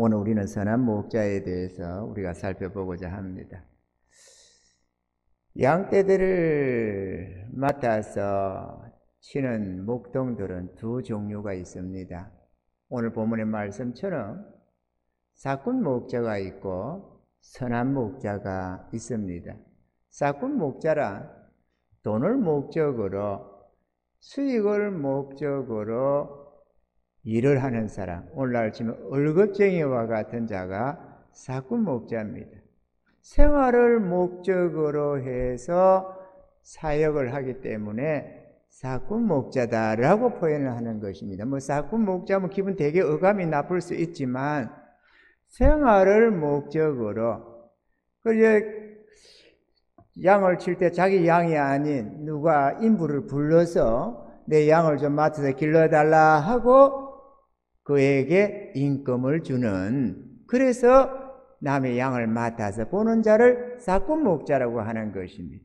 오늘 우리는 선한 목자에 대해서 우리가 살펴보고자 합니다. 양떼들을 맡아서 치는 목동들은 두 종류가 있습니다. 오늘 본문의 말씀처럼 사꾼 목자가 있고 선한 목자가 있습니다. 사꾼 목자란 돈을 목적으로, 수익을 목적으로 일을 하는 사람, 오늘날 치면 월급쟁이와 같은 자가 사꾼 목자입니다. 생활을 목적으로 해서 사역을 하기 때문에 사꾼 목자다라고 표현을 하는 것입니다. 사꾼 목자면 기분 되게 어감이 나쁠 수 있지만 생활을 목적으로, 양을 칠 때 자기 양이 아닌 누가 인부를 불러서 내 양을 좀 맡아서 길러달라 하고 그에게 임금을 주는, 그래서 남의 양을 맡아서 보는 자를 사꾼 목자라고 하는 것입니다.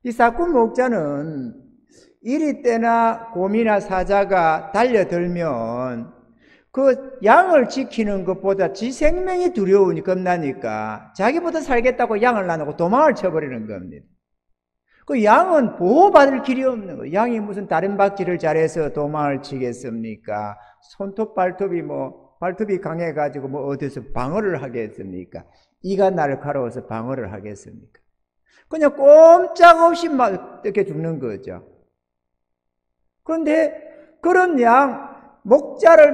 이 사꾼 목자는 이리 때나 곰이나 사자가 달려들면 그 양을 지키는 것보다 지 생명이 두려우니 겁나니까 자기보다 살겠다고 양을 나누고 도망을 쳐버리는 겁니다. 그 양은 보호받을 길이 없는 거예요. 양이 무슨 다른 박질을 잘해서 도망을 치겠습니까? 손톱 발톱이 발톱이 강해가지고 어디서 방어를 하겠습니까? 이가 날카로워서 방어를 하겠습니까? 그냥 꼼짝없이 막 이렇게 죽는 거죠. 그런데 그런 목자를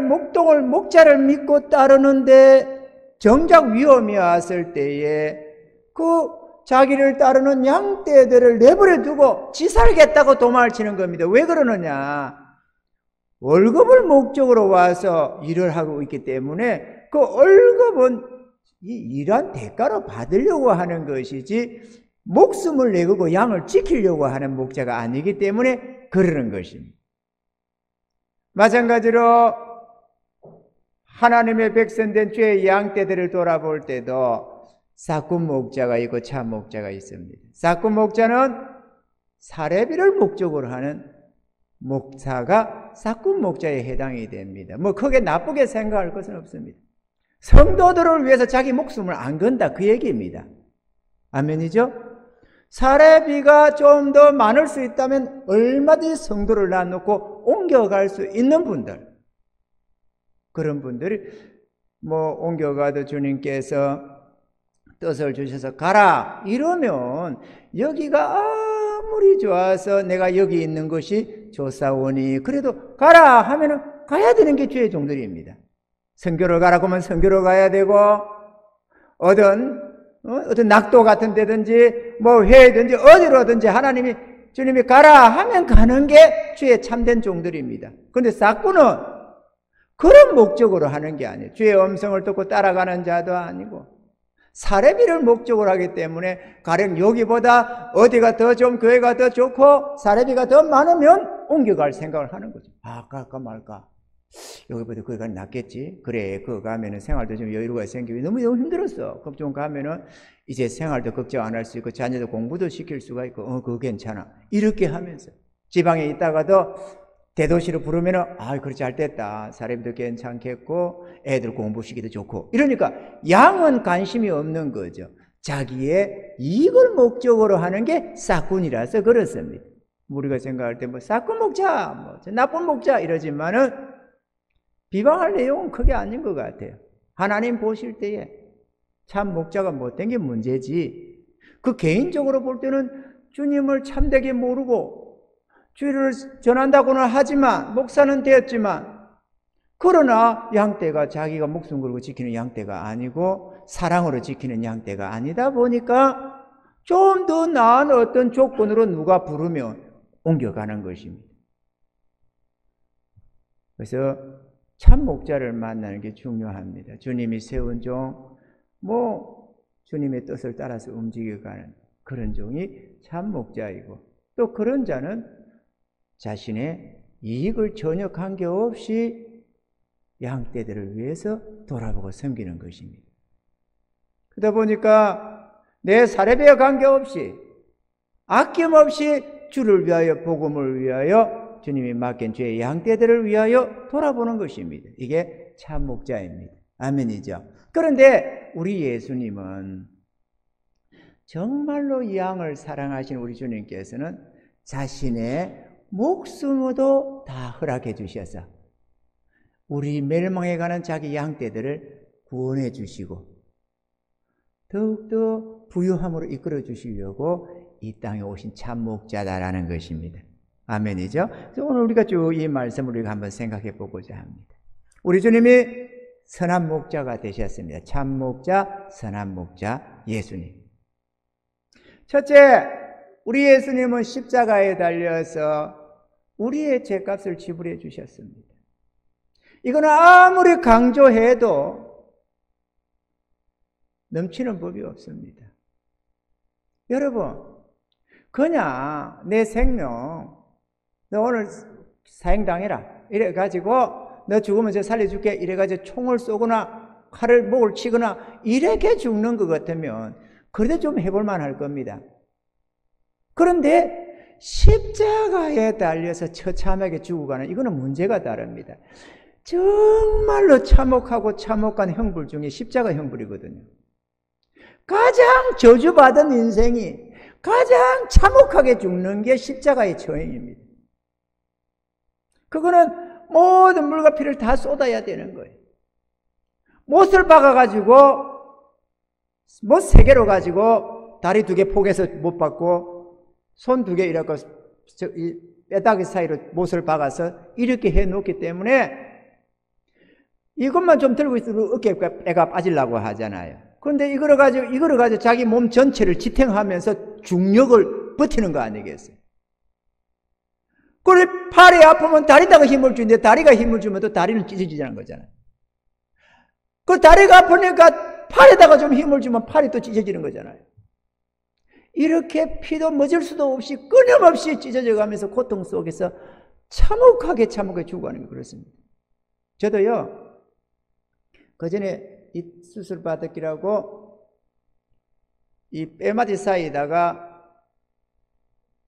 믿고 따르는데 정작 위험이 왔을 때에 그 자기를 따르는 양떼들을 내버려 두고 지 살겠다고 도망을 치는 겁니다. 왜 그러느냐? 월급을 목적으로 와서 일을 하고 있기 때문에 그 월급은 이 일한 대가로 받으려고 하는 것이지 목숨을 내걸고 양을 지키려고 하는 목자가 아니기 때문에 그러는 것입니다. 마찬가지로 하나님의 백성된 죄의 양떼들을 돌아볼 때도 사꾼 목자가 있고 참 목자가 있습니다. 사꾼 목자는 사례비를 목적으로 하는 목사가 사꾼 목자에 해당이 됩니다. 크게 나쁘게 생각할 것은 없습니다. 성도들을 위해서 자기 목숨을 안 건다, 그 얘기입니다. 아멘이죠? 사례비가 좀 더 많을 수 있다면 얼마든지 성도를 놔놓고 옮겨갈 수 있는 분들, 그런 분들이 옮겨가도 주님께서 뜻을 주셔서 가라 이러면 여기가 아무리 좋아서 내가 여기 있는 것이 좋사오니 그래도 가라 하면은 가야 되는 게 주의 종들입니다. 선교를 가라고 하면 선교를 가야 되고, 어떤 낙도 같은 데든지 회든지 어디로든지 주님이 가라 하면 가는 게 주의 참된 종들입니다. 그런데 사꾼은 그런 목적으로 하는 게 아니에요. 주의 음성을 듣고 따라가는 자도 아니고 사례비를 목적으로 하기 때문에 가령 여기보다 어디가 더 좀 교회가 더 좋고 사례비가 더 많으면 옮겨갈 생각을 하는 거죠. 갈까 말까, 여기보다 거기가 낫겠지, 그래 그거 가면은 생활도 좀 여유가 생기고 너무 힘들었어, 그럼 좀 가면은 이제 생활도 걱정 안 할 수 있고 자녀도 공부도 시킬 수가 있고 그거 괜찮아, 이렇게 하면서 지방에 있다가도 대도시로 부르면은 그렇지 잘 됐다, 사람도 괜찮겠고 애들 공부시키도 좋고, 이러니까 양은 관심이 없는 거죠. 자기의 이익을 목적으로 하는 게 사꾼이라서 그렇습니다. 우리가 생각할 때 사꾼 목자, 나쁜 목자 이러지만은 비방할 내용은 크게 아닌 것 같아요. 하나님 보실 때에 참 목자가 못된 게 문제지, 그 개인적으로 볼 때는 주님을 참되게 모르고 주의를 전한다고는 하지만 목사는 되었지만, 그러나 양떼가 자기가 목숨 걸고 지키는 양떼가 아니고 사랑으로 지키는 양떼가 아니다 보니까 좀 더 나은 어떤 조건으로 누가 부르면 옮겨가는 것입니다. 그래서 참 목자를 만나는 게 중요합니다. 주님이 세운 종, 주님의 뜻을 따라서 움직여가는 그런 종이 참 목자이고, 또 그런 자는 자신의 이익을 전혀 관계없이 양떼들을 위해서 돌아보고 섬기는 것입니다. 그러다 보니까 내 사례비와 관계없이 아낌없이 주를 위하여, 복음을 위하여, 주님이 맡긴 죄의 양떼들을 위하여 돌아보는 것입니다. 이게 참 목자입니다. 아멘이죠. 그런데 우리 예수님은 정말로 이 양을 사랑하신 우리 주님께서는 자신의 목숨도 다 허락해 주셔서 우리 멸망해가는 자기 양떼들을 구원해 주시고 더욱더 부유함으로 이끌어 주시려고 이 땅에 오신 참 목자다라는 것입니다. 아멘이죠. 오늘 우리가 쭉 이 말씀을 우리가 한번 생각해 보고자 합니다. 우리 주님이 선한 목자가 되셨습니다. 참 목자, 선한 목자 예수님. 첫째, 우리 예수님은 십자가에 달려서 우리의 죄값을 지불해 주셨습니다. 이거는 아무리 강조해도 넘치는 법이 없습니다. 여러분, 그냥 내 생명 너 오늘 사형당해라 이래가지고 너 죽으면 저 살려줄게 이래가지고 총을 쏘거나 칼을 목을 치거나 이렇게 죽는 것 같으면 그래도 좀 해볼 만할 겁니다. 그런데 십자가에 달려서 처참하게 죽어가는 이거는 문제가 다릅니다. 정말로 참혹하고 참혹한 형벌 중에 십자가 형벌이거든요. 가장 저주받은 인생이 가장 참혹하게 죽는 게 십자가의 처형입니다. 그거는 모든 물과 피를 다 쏟아야 되는 거예요. 못을 박아가지고 못 3개로 가지고 다리 2개 포개서 못 박고 손 2개 이렇게 뼈다귀 사이로 못을 박아서 이렇게 해놓기 때문에 이것만 좀 들고 있으면 어깨가 뼈가 빠지려고 하잖아요. 그런데 이거를 가지고 자기 몸 전체를 지탱하면서 중력을 버티는 거 아니겠어요? 그래, 팔이 아프면 다리다가 힘을 주는데 다리가 힘을 주면 또 다리는 찢어지자는 거잖아요. 그 다리가 아프니까 팔에다가 좀 힘을 주면 팔이 또 찢어지는 거잖아요. 이렇게 피도 멎을 수도 없이 끊임없이 찢어져 가면서 고통 속에서 참혹하게 죽어가는 게 그렇습니다. 저도요, 그 전에 이 수술 받았기라고 이 뼈마디 사이에다가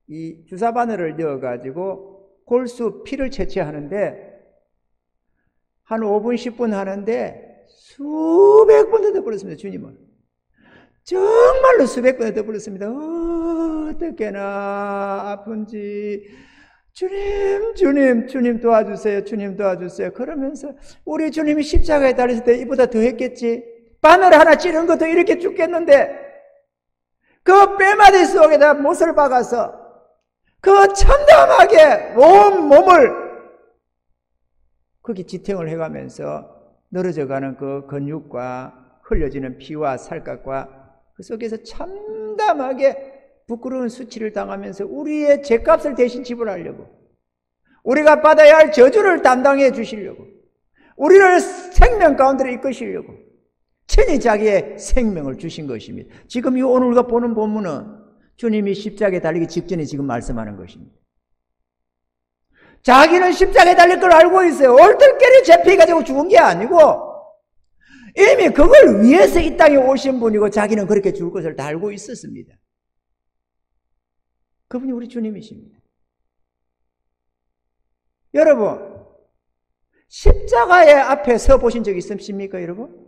이 주사 바늘을 넣어가지고 골수 피를 채취하는데 한 5분 10분 하는데 수백 번 뜯어버렸습니다. 주님은 정말로 수백 번 뜯어버렸습니다. 어떻게나 아픈지 주님 도와주세요. 주님 도와주세요. 그러면서 우리 주님이 십자가에 달렸을 때 이보다 더 했겠지. 바늘 하나 찌른 것도 이렇게 죽겠는데 그 뼈마디 속에다 못을 박아서 그 참담하게 온 몸을 거기 지탱을 해가면서 늘어져가는 그 근육과 흘려지는 피와 살갗과 그 속에서 참담하게 부끄러운 수치를 당하면서 우리의 죄값을 대신 지불하려고, 우리가 받아야 할 저주를 담당해 주시려고, 우리를 생명 가운데로 이끄시려고 친히 자기의 생명을 주신 것입니다. 지금 이 오늘 우리가 보는 본문은 주님이 십자가에 달리기 직전에 지금 말씀하는 것입니다. 자기는 십자가에 달릴 걸 알고 있어요. 얼떨결에 잡혀가지고 죽은 게 아니고 이미 그걸 위해서 이 땅에 오신 분이고 자기는 그렇게 죽을 것을 다 알고 있었습니다. 그분이 우리 주님이십니다. 여러분, 십자가의 앞에 서 보신 적 있으십니까, 여러분?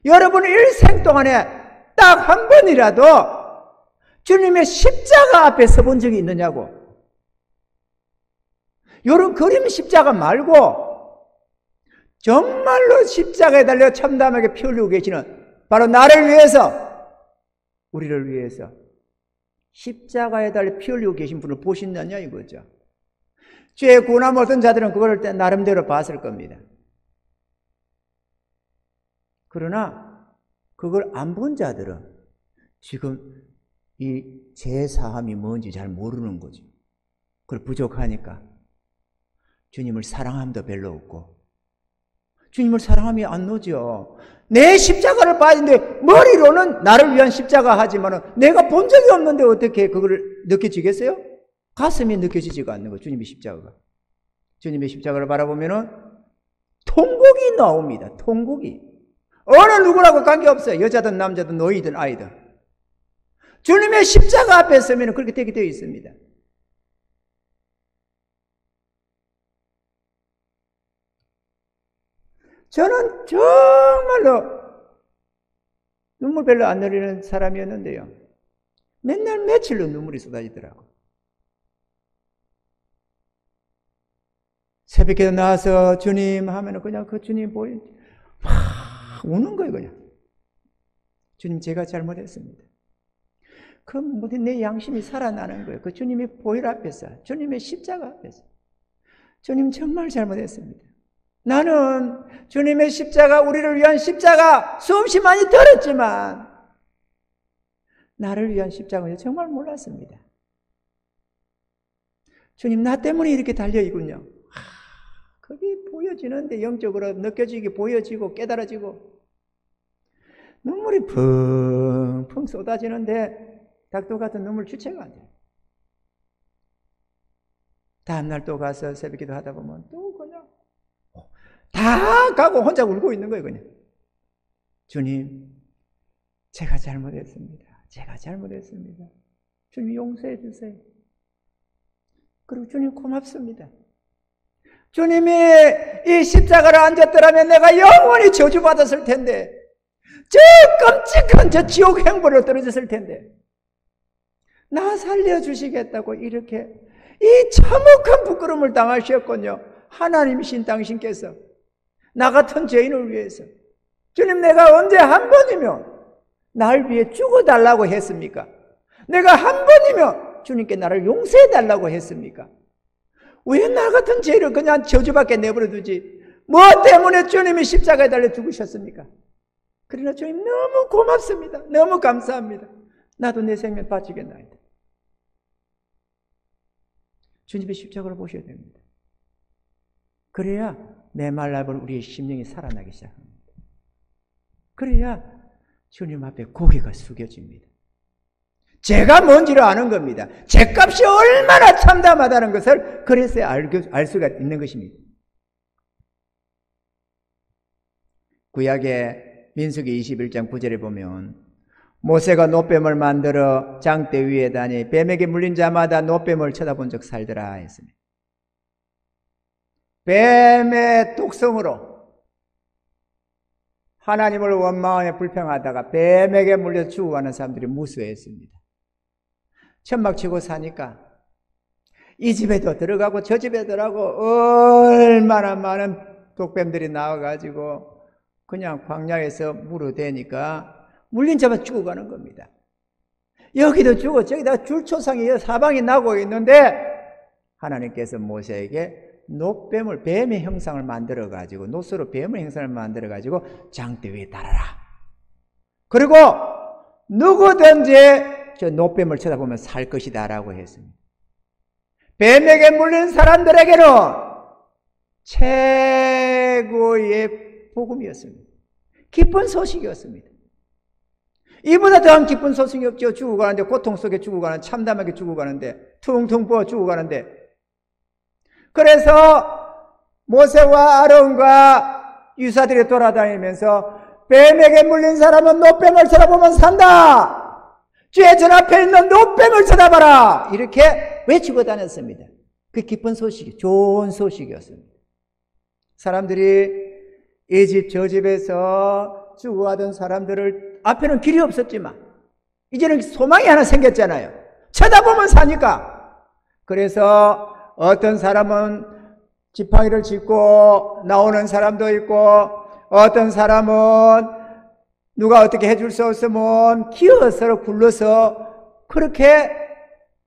여러분 일생 동안에 딱 한 번이라도 주님의 십자가 앞에 서 본 적이 있느냐고. 이런 그림 십자가 말고 정말로 십자가에 달려 참담하게 피 흘리고 계시는 바로 나를 위해서, 우리를 위해서 십자가에 달려 피 흘리고 계신 분을 보셨느냐 이거죠. 죄의 구원함 얻은 자들은 그걸 나름대로 봤을 겁니다. 그러나 그걸 안 본 자들은 지금 이 죄사함이 뭔지 잘 모르는 거죠. 그걸 부족하니까 주님을 사랑함도 별로 없고, 주님을 사랑함이 안 나죠. 내 십자가를 봐야되는데 머리로는 나를 위한 십자가 하지만 내가 본 적이 없는데 어떻게 그걸 느껴지겠어요? 가슴이 느껴지지가 않는 거예요. 주님의 십자가가. 주님의 십자가를 바라보면은 통곡이 나옵니다. 통곡이. 어느 누구라고 관계없어요. 여자든 남자든 노이든 아이든. 주님의 십자가 앞에 서면 그렇게 되게 되어 있습니다. 저는 정말로 눈물 별로 안 흘리는 사람이었는데요. 맨날 며칠로 눈물이 쏟아지더라고요. 새벽에 나와서 주님 하면은 그냥 그 주님 막 우는 거예요, 그냥. 주님, 제가 잘못했습니다. 그 모든 내 양심이 살아나는 거예요. 그 주님의 보혈 앞에서, 주님의 십자가 앞에서. 주님, 정말 잘못했습니다. 나는 주님의 십자가, 우리를 위한 십자가 수없이 많이 들었지만 나를 위한 십자가는 정말 몰랐습니다. 주님, 나 때문에 이렇게 달려있군요. 그게 보여지는데, 영적으로 느껴지게 보여지고 깨달아지고 눈물이 펑펑 쏟아지는데 닭도 같은 눈물 주체가 안 돼요. 다음날 또 가서 새벽기도 하다 보면 또 그냥 다 가고 혼자 울고 있는 거예요. 그냥 주님, 제가 잘못했습니다. 제가 잘못했습니다. 주님, 용서해 주세요. 그리고 주님, 고맙습니다. 주님이 이 십자가를 안 졌더라면 내가 영원히 저주받았을 텐데, 저 끔찍한 저 지옥 행보로 떨어졌을 텐데, 나 살려주시겠다고 이렇게 이 참혹한 부끄러움을 당하셨군요. 하나님이신 당신께서 나 같은 죄인을 위해서. 주님, 내가 언제 한 번이면 날 위해 죽어달라고 했습니까? 내가 한 번이면 주님께 나를 용서해달라고 했습니까? 왜 나 같은 죄를 그냥 저주밖에 내버려 두지? 뭐 때문에 주님이 십자가에 달려 죽으셨습니까? 그러나 주님, 너무 고맙습니다. 너무 감사합니다. 나도 내 생명 바치겠나이다. 주님의 십자가를 보셔야 됩니다. 그래야 메말라본 우리의 심령이 살아나기 시작합니다. 그래야 주님 앞에 고개가 숙여집니다. 제가 뭔지를 아는 겁니다. 죄값이 얼마나 참담하다는 것을 그래서 알 수가 있는 것입니다. 구약의 민수기 21장 9절에 보면 모세가 노뱀을 만들어 장대 위에 다니 뱀에게 물린 자마다 노뱀을 쳐다본 적 살더라 했습니다. 뱀의 독성으로 하나님을 원망하며 불평하다가 뱀에게 물려 죽어가는 사람들이 무수했습니다. 천막치고 사니까 이 집에도 들어가고 저 집에 들어가고 얼마나 많은 독뱀들이 나와가지고 그냥 광야에서 물어대니까 물린 자만 죽어가는 겁니다. 여기도 죽어 저기다 줄초상이 사방이 나고 있는데 하나님께서 모세에게 노뱀을 뱀의 형상을 만들어가지고 노스로 뱀의 형상을 만들어가지고 장대 위에 달아라. 그리고 누구든지 저 노뱀을 쳐다보면 살 것이다 라고 했습니다. 뱀에게 물린 사람들에게는 최고의 복음이었습니다. 기쁜 소식이었습니다. 이보다 더한 기쁜 소식이 없죠. 죽어가는데, 고통 속에 죽어가는, 참담하게 죽어가는데, 퉁퉁 부어 죽어가는데. 그래서 모세와 아론과 유사들이 돌아다니면서 뱀에게 물린 사람은 노뱀을 쳐다보면 산다. 주의 전 앞에 있는 노뱀을 쳐다봐라. 이렇게 외치고 다녔습니다. 그 기쁜 소식이, 좋은 소식이었습니다. 사람들이 이 집 저 집에서 죽어가던 사람들을 앞에는 길이 없었지만 이제는 소망이 하나 생겼잖아요. 쳐다보면 사니까. 그래서 어떤 사람은 지팡이를 짚고 나오는 사람도 있고 어떤 사람은 누가 어떻게 해줄 수 없으면 기어서 굴러서 그렇게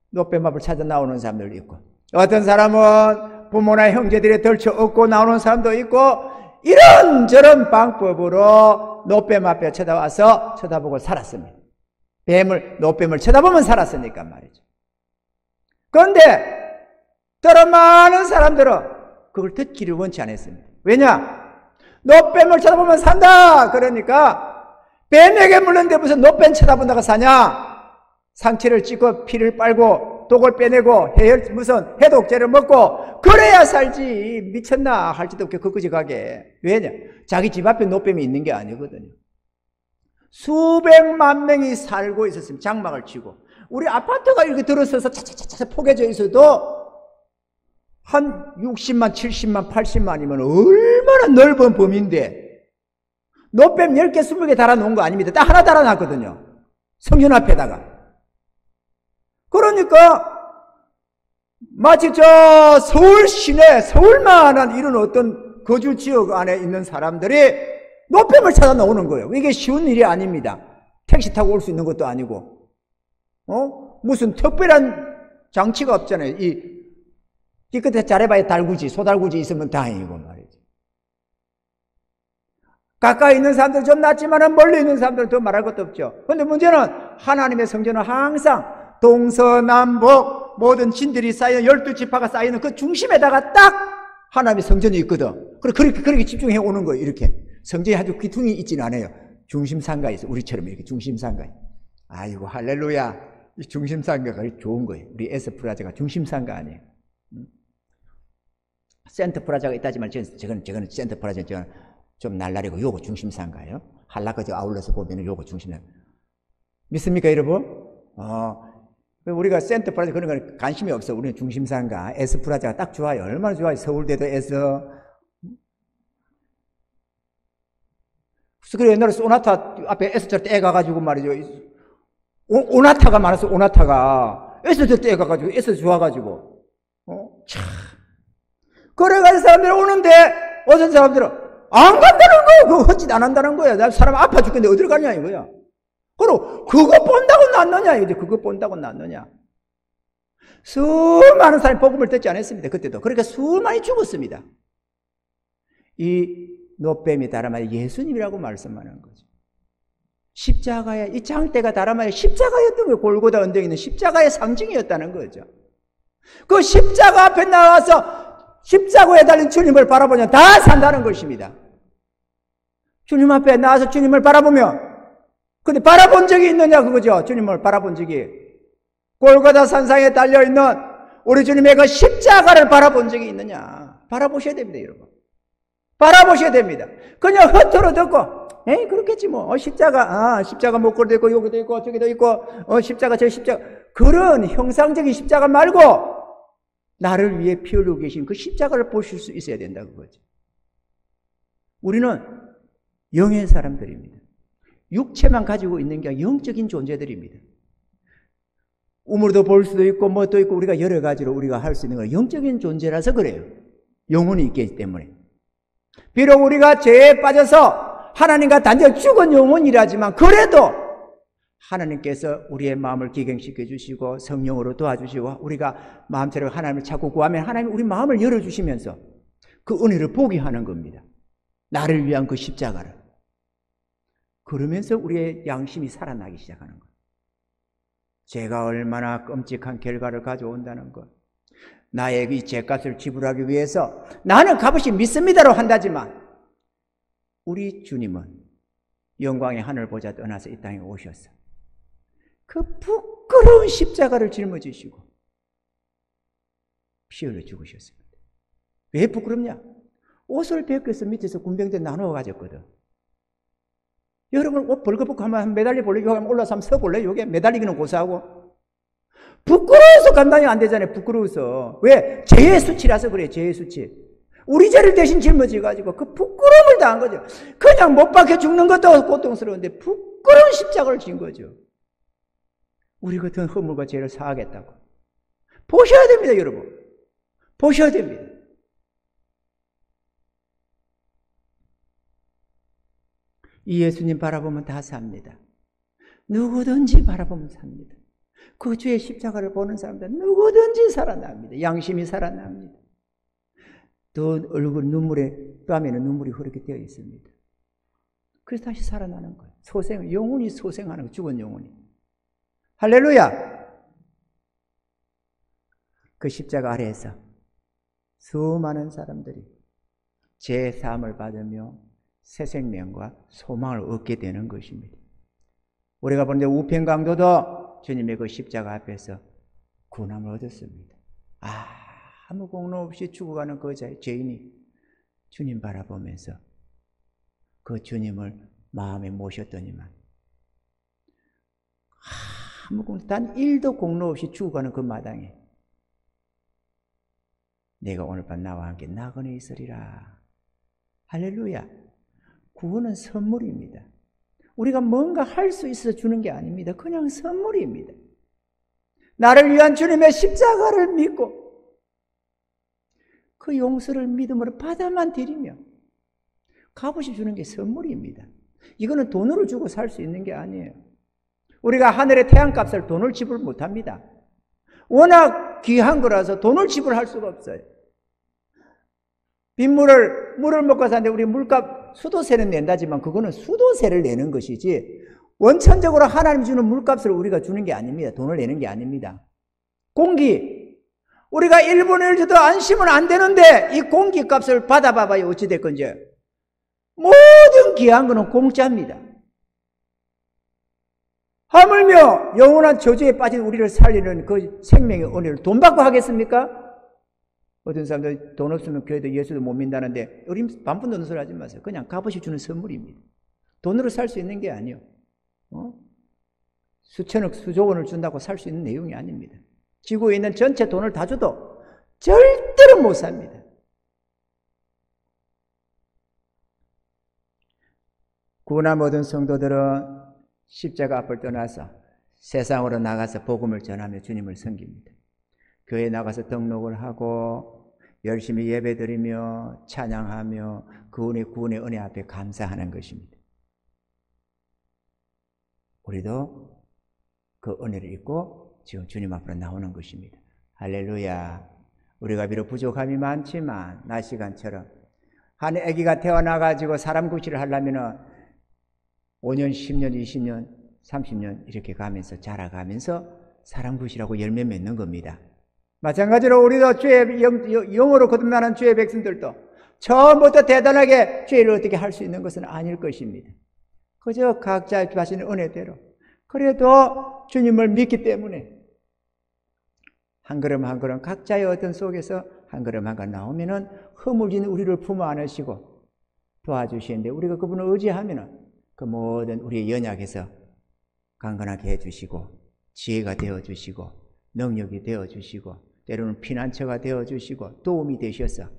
노뱀밥을 찾아 나오는 사람들도 있고 어떤 사람은 부모나 형제들이 덜쳐 업고 나오는 사람도 있고 이런저런 방법으로 노뱀 앞에 쳐다와서 쳐다보고 살았습니다. 노뱀을 쳐다보면 살았으니까 말이죠. 그런데 더러 많은 사람들은 그걸 듣기를 원치 않았습니다. 왜냐? 노뱀을 쳐다보면 산다. 그러니까 뱀에게 물렸는데 무슨 노뱀 쳐다본다가 사냐? 상처를 찢고 피를 빨고 독을 빼내고 무슨 해독제를 먹고 그래야 살지. 미쳤나 할지도 없게 그까지 가게. 왜냐? 자기 집 앞에 노뱀이 있는 게 아니거든요. 수백만 명이 살고 있었습니다. 장막을 치고 우리 아파트가 이렇게 들어서서 차차차차 포개져 있어도 한 60만, 70만, 80만이면 얼마나 넓은 범위인데 노뱀 10개, 20개 달아놓은 거 아닙니다. 딱 하나 달아놨거든요. 성전 앞에다가. 그러니까 마치 저 서울 시내, 서울만한 이런 어떤 거주 지역 안에 있는 사람들이 노뱀을 찾아 나오는 거예요. 이게 쉬운 일이 아닙니다. 택시 타고 올 수 있는 것도 아니고, 무슨 특별한 장치가 없잖아요. 이 끝에 잘해봐야 달구지, 소달구지 있으면 다행이고 말이죠. 가까이 있는 사람들은 좀 낫지만 멀리 있는 사람들은 더 말할 것도 없죠. 그런데 문제는 하나님의 성전은 항상 동서남북 모든 진들이 쌓여 12지파가 쌓이는 그 중심에다가 딱 하나님의 성전이 있거든. 그렇게 집중해 오는 거예요. 이렇게 성전이 아주 귀퉁이 있지는 않아요. 중심상가에 있어. 우리처럼 이렇게 중심상가에. 아이고 할렐루야. 이 중심상가가 좋은 거예요. 우리 에스프라자가 중심상가 아니에요. 센터프라자가 있다지만 저거는 센터프라자 좀 날라리고 요거 중심상가예요. 한라까지 아울러서 보면 요거 중심상가. 믿습니까 여러분? 우리가 센터프라자 그런 건 관심이 없어. 우리는 중심상가 에스프라자가 딱 좋아요. 얼마나 좋아요. 서울대도 에서. 그래 옛날에 소나타 앞에 S자 때 가가지고 말이죠. 오나타가 많았어. 오나타가 S자 때 가가지고 S 좋아가지고 참. 그래가지고 사람들이 오는데 어떤 사람들은 안 간다는 거야. 그거 헛짓 안 한다는 거야. 나 사람 아파 죽겠는데 어디를 가냐 이거야. 그럼 그거 본다고 낫느냐 이제 그거 본다고 낫느냐. 수많은 사람이 복음을 듣지 않았습니다. 그때도. 그러니까 수많이 죽었습니다. 이 노뱀이 다람아에 예수님이라고 말씀하는 거죠. 십자가에 이 장대가 다람아에 십자가였던 거예요. 골고다 언덕에 있는 십자가의 상징이었다는 거죠. 그 십자가 앞에 나와서 십자가에 달린 주님을 바라보면 다 산다는 것입니다. 주님 앞에 나와서 주님을 바라보면 근데 바라본 적이 있느냐 그거죠. 주님을 바라본 적이 골고다 산상에 달려있는 우리 주님의 그 십자가를 바라본 적이 있느냐 바라보셔야 됩니다. 여러분 바라보셔야 됩니다. 그냥 헛으로 듣고 에이 그렇겠지 뭐 십자가 목걸이도 있고 여기도 있고 저기도 있고 십자가 저 십자가 그런 형상적인 십자가 말고 나를 위해 피 흘리고 계신 그 십자가를 보실 수 있어야 된다 그거죠. 우리는 영의 사람들입니다. 육체만 가지고 있는 게 영적인 존재들입니다. 우물도 볼 수도 있고 뭐 또 있고 우리가 여러 가지로 우리가 할 수 있는 건 영적인 존재라서 그래요. 영혼이 있기 때문에. 비록 우리가 죄에 빠져서 하나님과 단절 죽은 영혼이라지만 그래도 하나님께서 우리의 마음을 기경시켜 주시고 성령으로 도와주시고 우리가 마음대로 하나님을 찾고 구하면 하나님이 우리 마음을 열어주시면서 그 은혜를 보게 하는 겁니다. 나를 위한 그 십자가를. 그러면서 우리의 양심이 살아나기 시작하는 거예요. 죄가 얼마나 끔찍한 결과를 가져온다는 것. 나의 이 죄값을 지불하기 위해서 나는 값없이 믿습니다로 한다지만 우리 주님은 영광의 하늘 보좌 떠나서 이 땅에 오셨어. 그 부끄러운 십자가를 짊어지시고 피 흘려 죽으셨습니다. 왜 부끄럽냐? 옷을 벗겨서 밑에서 군병대 나누어 가졌거든. 여러분 옷 벌거벗고 한번 매달려 볼래? 여기 올라서 한번 서볼래? 여기 매달리기는 고사하고 부끄러워서 감당이 안 되잖아요. 부끄러워서. 왜? 죄의 수치라서 그래. 죄의 수치. 우리 죄를 대신 짊어지가지고 그 부끄러움을 당한 거죠. 그냥 못 박혀 죽는 것도 고통스러운데 부끄러운 십자가를 진 거죠. 우리 같은 허물과 죄를 사하겠다고. 보셔야 됩니다, 여러분. 보셔야 됩니다. 이 예수님 바라보면 다 삽니다. 누구든지 바라보면 삽니다. 그 주의 십자가를 보는 사람들은 누구든지 살아납니다. 양심이 살아납니다. 또 얼굴 눈물에 뺨에는 눈물이 흐르게 되어 있습니다. 그래서 다시 살아나는 거예요. 소생, 영혼이 소생하는 거예요. 죽은 영혼이. 할렐루야! 그 십자가 아래에서 수많은 사람들이 제 사함을 받으며 새 생명과 소망을 얻게 되는 것입니다. 우리가 보는데 우편강도도 주님의 그 십자가 앞에서 구원함을 얻었습니다. 아무 공로 없이 죽어가는 그 죄인이 주님 바라보면서 그 주님을 마음에 모셨더니만 단 1도 공로 없이 죽어가는 그 마당에 내가 오늘 밤 나와 함께 나그네 있으리라. 할렐루야. 구원은 선물입니다. 우리가 뭔가 할 수 있어서 주는 게 아닙니다. 그냥 선물입니다. 나를 위한 주님의 십자가를 믿고 그 용서를 믿음으로 받아만 드리며 값없이 주는 게 선물입니다. 이거는 돈으로 주고 살 수 있는 게 아니에요. 우리가 하늘의 태양값을 돈을 지불 못합니다. 워낙 귀한 거라서 돈을 지불할 수가 없어요. 물을 먹고 사는데 우리 물값 수도세는 낸다지만 그거는 수도세를 내는 것이지 원천적으로 하나님 주는 물값을 우리가 주는 게 아닙니다. 돈을 내는 게 아닙니다. 공기, 우리가 1분의 1 줘도 안심은 안 되는데 이 공기값을 받아봐봐요. 어찌 됐건지. 모든 귀한 거는 공짜입니다. 하물며 영원한 저주에 빠진 우리를 살리는 그 생명의 은혜를 돈 받고 하겠습니까? 어떤 사람들 돈 없으면 교회도 예수도 못 믿는다는데 어린 반푼 넣는 소리 하지 마세요. 그냥 값없이 주는 선물입니다. 돈으로 살 수 있는 게 아니에요. 수천억, 수조 원을 준다고 살 수 있는 내용이 아닙니다. 지구에 있는 전체 돈을 다 줘도 절대로 못 삽니다. 구원함 얻은 성도들은 십자가 앞을 떠나서 세상으로 나가서 복음을 전하며 주님을 섬깁니다. 교회에 나가서 등록을 하고 열심히 예배드리며 찬양하며 구원의 은혜 앞에 감사하는 것입니다. 우리도 그 은혜를 입고 지금 주님 앞으로 나오는 것입니다. 할렐루야. 우리가 비록 부족함이 많지만 낮 시간처럼 한 아기가 태어나가지고 사람 구실을 하려면 5년, 10년, 20년, 30년 이렇게 가면서 자라가면서 사람 구실하고 열매 맺는 겁니다. 마찬가지로 우리도 영으로 거듭나는 주의 백성들도 처음부터 대단하게 죄를 어떻게 할 수 있는 것은 아닐 것입니다. 그저 각자 하시는 은혜대로 그래도 주님을 믿기 때문에 한 걸음 한 걸음 각자의 어떤 속에서 한 걸음 한 걸음 나오면은 허물진 우리를 품어 안으시고 도와주시는데 우리가 그분을 의지하면은 그 모든 우리의 연약에서 강건하게 해주시고 지혜가 되어주시고 능력이 되어주시고 때로는 피난처가 되어주시고 도움이 되셔서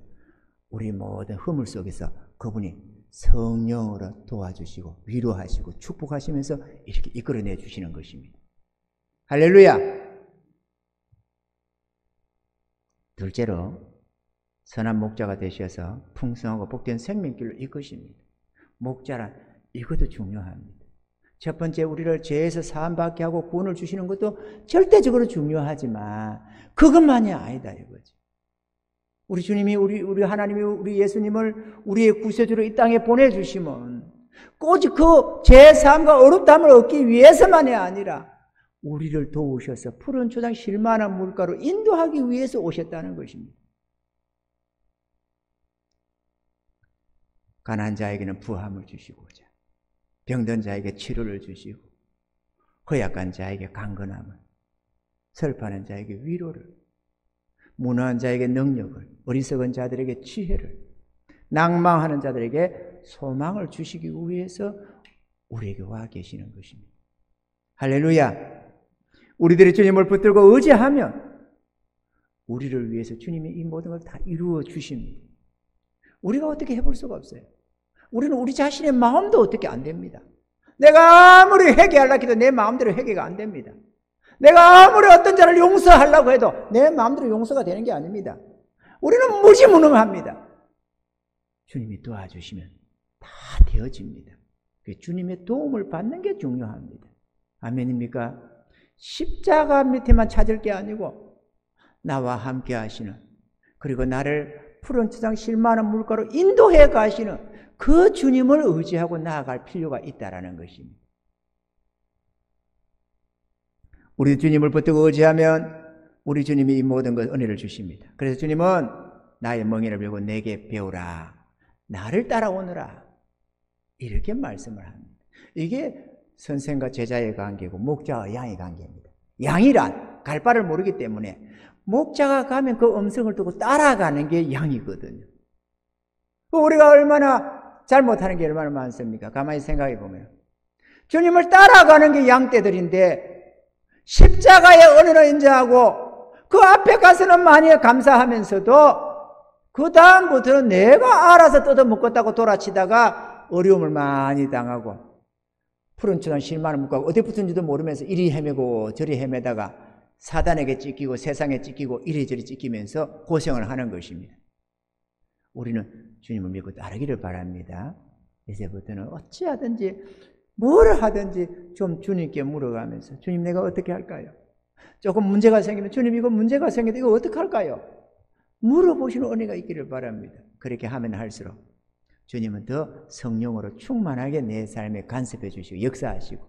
우리 모든 허물 속에서 그분이 성령으로 도와주시고 위로하시고 축복하시면서 이렇게 이끌어내 주시는 것입니다. 할렐루야. 둘째로 선한 목자가 되셔서 풍성하고 복된 생명길로 이끄십니다. 목자란 이것도 중요합니다. 첫 번째 우리를 죄에서 사함받게 하고 구원을 주시는 것도 절대적으로 중요하지만 그것만이 아니다 이거지. 우리 주님이 우리 하나님이 우리 예수님을 우리의 구세주로 이 땅에 보내주시면 오직 그 죄사함과 어렵담을 얻기 위해서만이 아니라 우리를 도우셔서 푸른 초장 쉴만한 물가로 인도하기 위해서 오셨다는 것입니다. 가난한 자에게는 부함을 주시고자 병든 자에게 치료를 주시고 허약한 자에게 강건함을 슬퍼하는 자에게 위로를 무능한 자에게 능력을 어리석은 자들에게 지혜를 낭망하는 자들에게 소망을 주시기 위해서 우리에게 와 계시는 것입니다. 할렐루야. 우리들이 주님을 붙들고 의지하면 우리를 위해서 주님이 이 모든 걸 다 이루어 주십니다. 우리가 어떻게 해볼 수가 없어요. 우리는 우리 자신의 마음도 어떻게 안 됩니다. 내가 아무리 회개하려고 해도 내 마음대로 회개가 안 됩니다. 내가 아무리 어떤 자를 용서하려고 해도 내 마음대로 용서가 되는 게 아닙니다. 우리는 무지무능합니다. 주님이 도와주시면 다 되어집니다. 주님의 도움을 받는 게 중요합니다. 아멘입니까? 십자가 밑에만 찾을 게 아니고 나와 함께 하시는 그리고 나를 푸른 초장 쉴만한 물가로 인도해 가시는 그 주님을 의지하고 나아갈 필요가 있다는 것입니다. 우리 주님을 붙들고 의지하면 우리 주님이 이 모든 것 은혜를 주십니다. 그래서 주님은 나의 멍에를 들고 내게 배우라 나를 따라오너라 이렇게 말씀을 합니다. 이게 선생과 제자의 관계고 목자와 양의 관계입니다. 양이란 갈 바를 모르기 때문에 목자가 가면 그 음성을 듣고 따라가는 게 양이거든요. 우리가 얼마나 잘못하는 게 얼마나 많습니까? 가만히 생각해 보면 주님을 따라가는 게 양떼들인데 십자가의 은혜를 인정하고 그 앞에 가서는 많이 감사하면서도 그 다음부터는 내가 알아서 뜯어먹겠다고 돌아치다가 어려움을 많이 당하고 푸른 초장 실만을 묶고 어디 붙은지도 모르면서 이리 헤매고 저리 헤매다가 사단에게 찢기고 세상에 찢기고 이리저리 찢기면서 고생을 하는 것입니다. 우리는 주님을 믿고 따르기를 바랍니다. 이제부터는 어찌하든지 뭘 하든지 좀 주님께 물어가면서 주님 내가 어떻게 할까요? 조금 문제가 생기면 주님 이거 문제가 생기는데 이거 어떻게 할까요? 물어보시는 은혜가 있기를 바랍니다. 그렇게 하면 할수록 주님은 더 성령으로 충만하게 내 삶에 간섭해 주시고 역사하시고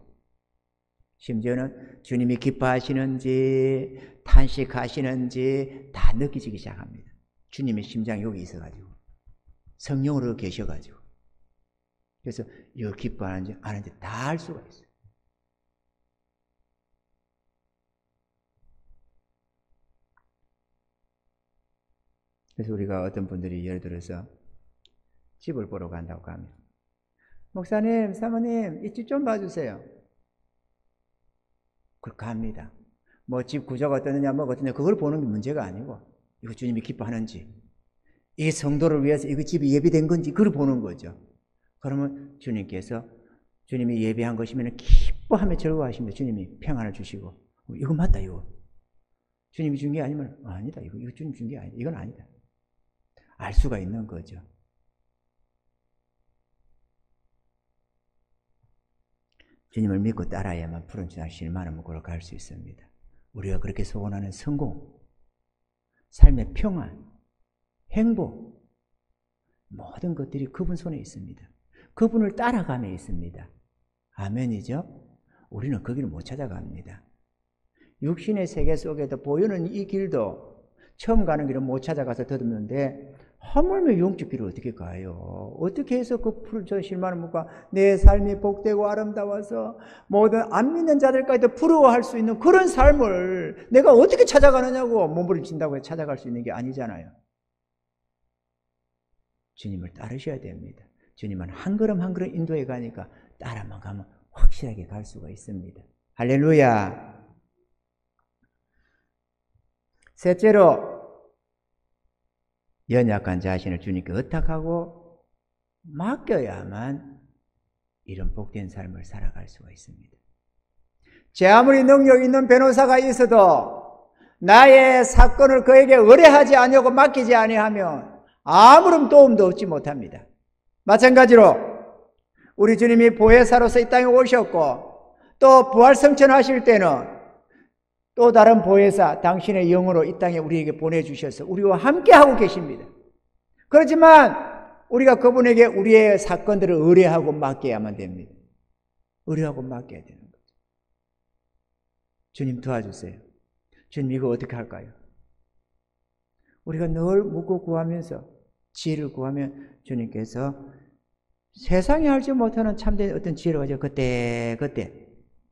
심지어는 주님이 기뻐하시는지 탄식하시는지 다 느끼시기 시작합니다. 주님의 심장이 여기 있어가지고 성령으로 계셔가지고 그래서 이거 기뻐하는지 안 하는지 다 알 수가 있어요. 그래서 우리가 어떤 분들이 예를 들어서 집을 보러 간다고 하면 목사님, 사모님 이 집 좀 봐주세요. 그걸 갑니다. 뭐 집 구조가 어떠느냐 뭐 어떠냐 그걸 보는 게 문제가 아니고 이거 주님이 기뻐하는지 이 성도를 위해서 이거 집이 예비된 건지 그걸 보는 거죠. 그러면 주님께서 주님이 예배한 것이면 기뻐하며 즐거워하십니다. 주님이 평안을 주시고 이거 맞다 이거 주님이 준 게 아니면 아니다 이거 주님 준 게 아니다 이건 아니다 알 수가 있는 거죠. 주님을 믿고 따라야만 푸른 초장 실만을 먹으러 갈 수 있습니다. 우리가 그렇게 소원하는 성공, 삶의 평안, 행복 모든 것들이 그분 손에 있습니다. 그분을 따라감에 있습니다. 아멘이죠? 우리는 그 길을 못 찾아갑니다. 육신의 세계 속에도 보이는 이 길도 처음 가는 길은 못 찾아가서 더듬는데 하물며 영적 길을 어떻게 가요? 어떻게 해서 그 푸른 초장 실만을 먹고 내 삶이 복되고 아름다워서 모든 안 믿는 자들까지도 부러워할 수 있는 그런 삶을 내가 어떻게 찾아가느냐고 몸부림친다고 해서 찾아갈 수 있는 게 아니잖아요. 주님을 따르셔야 됩니다. 주님은 한 걸음 한 걸음 인도해 가니까 따라만 가면 확실하게 갈 수가 있습니다. 할렐루야. 셋째로 연약한 자신을 주님께 의탁하고 맡겨야만 이런 복된 삶을 살아갈 수가 있습니다. 제 아무리 능력 있는 변호사가 있어도 나의 사건을 그에게 의뢰하지 아니하고 맡기지 아니하면 아무런 도움도 얻지 못합니다. 마찬가지로 우리 주님이 보혜사로서 이 땅에 오셨고 또 부활성천하실 때는 또 다른 보혜사 당신의 영으로 이 땅에 우리에게 보내주셔서 우리와 함께하고 계십니다. 그렇지만 우리가 그분에게 우리의 사건들을 의뢰하고 맡겨야만 됩니다. 의뢰하고 맡겨야 되는 거죠. 주님 도와주세요. 주님 이거 어떻게 할까요? 우리가 늘 묻고 구하면서 지혜를 구하면 주님께서 세상이 알지 못하는 참된 어떤 지혜를 가지고 그때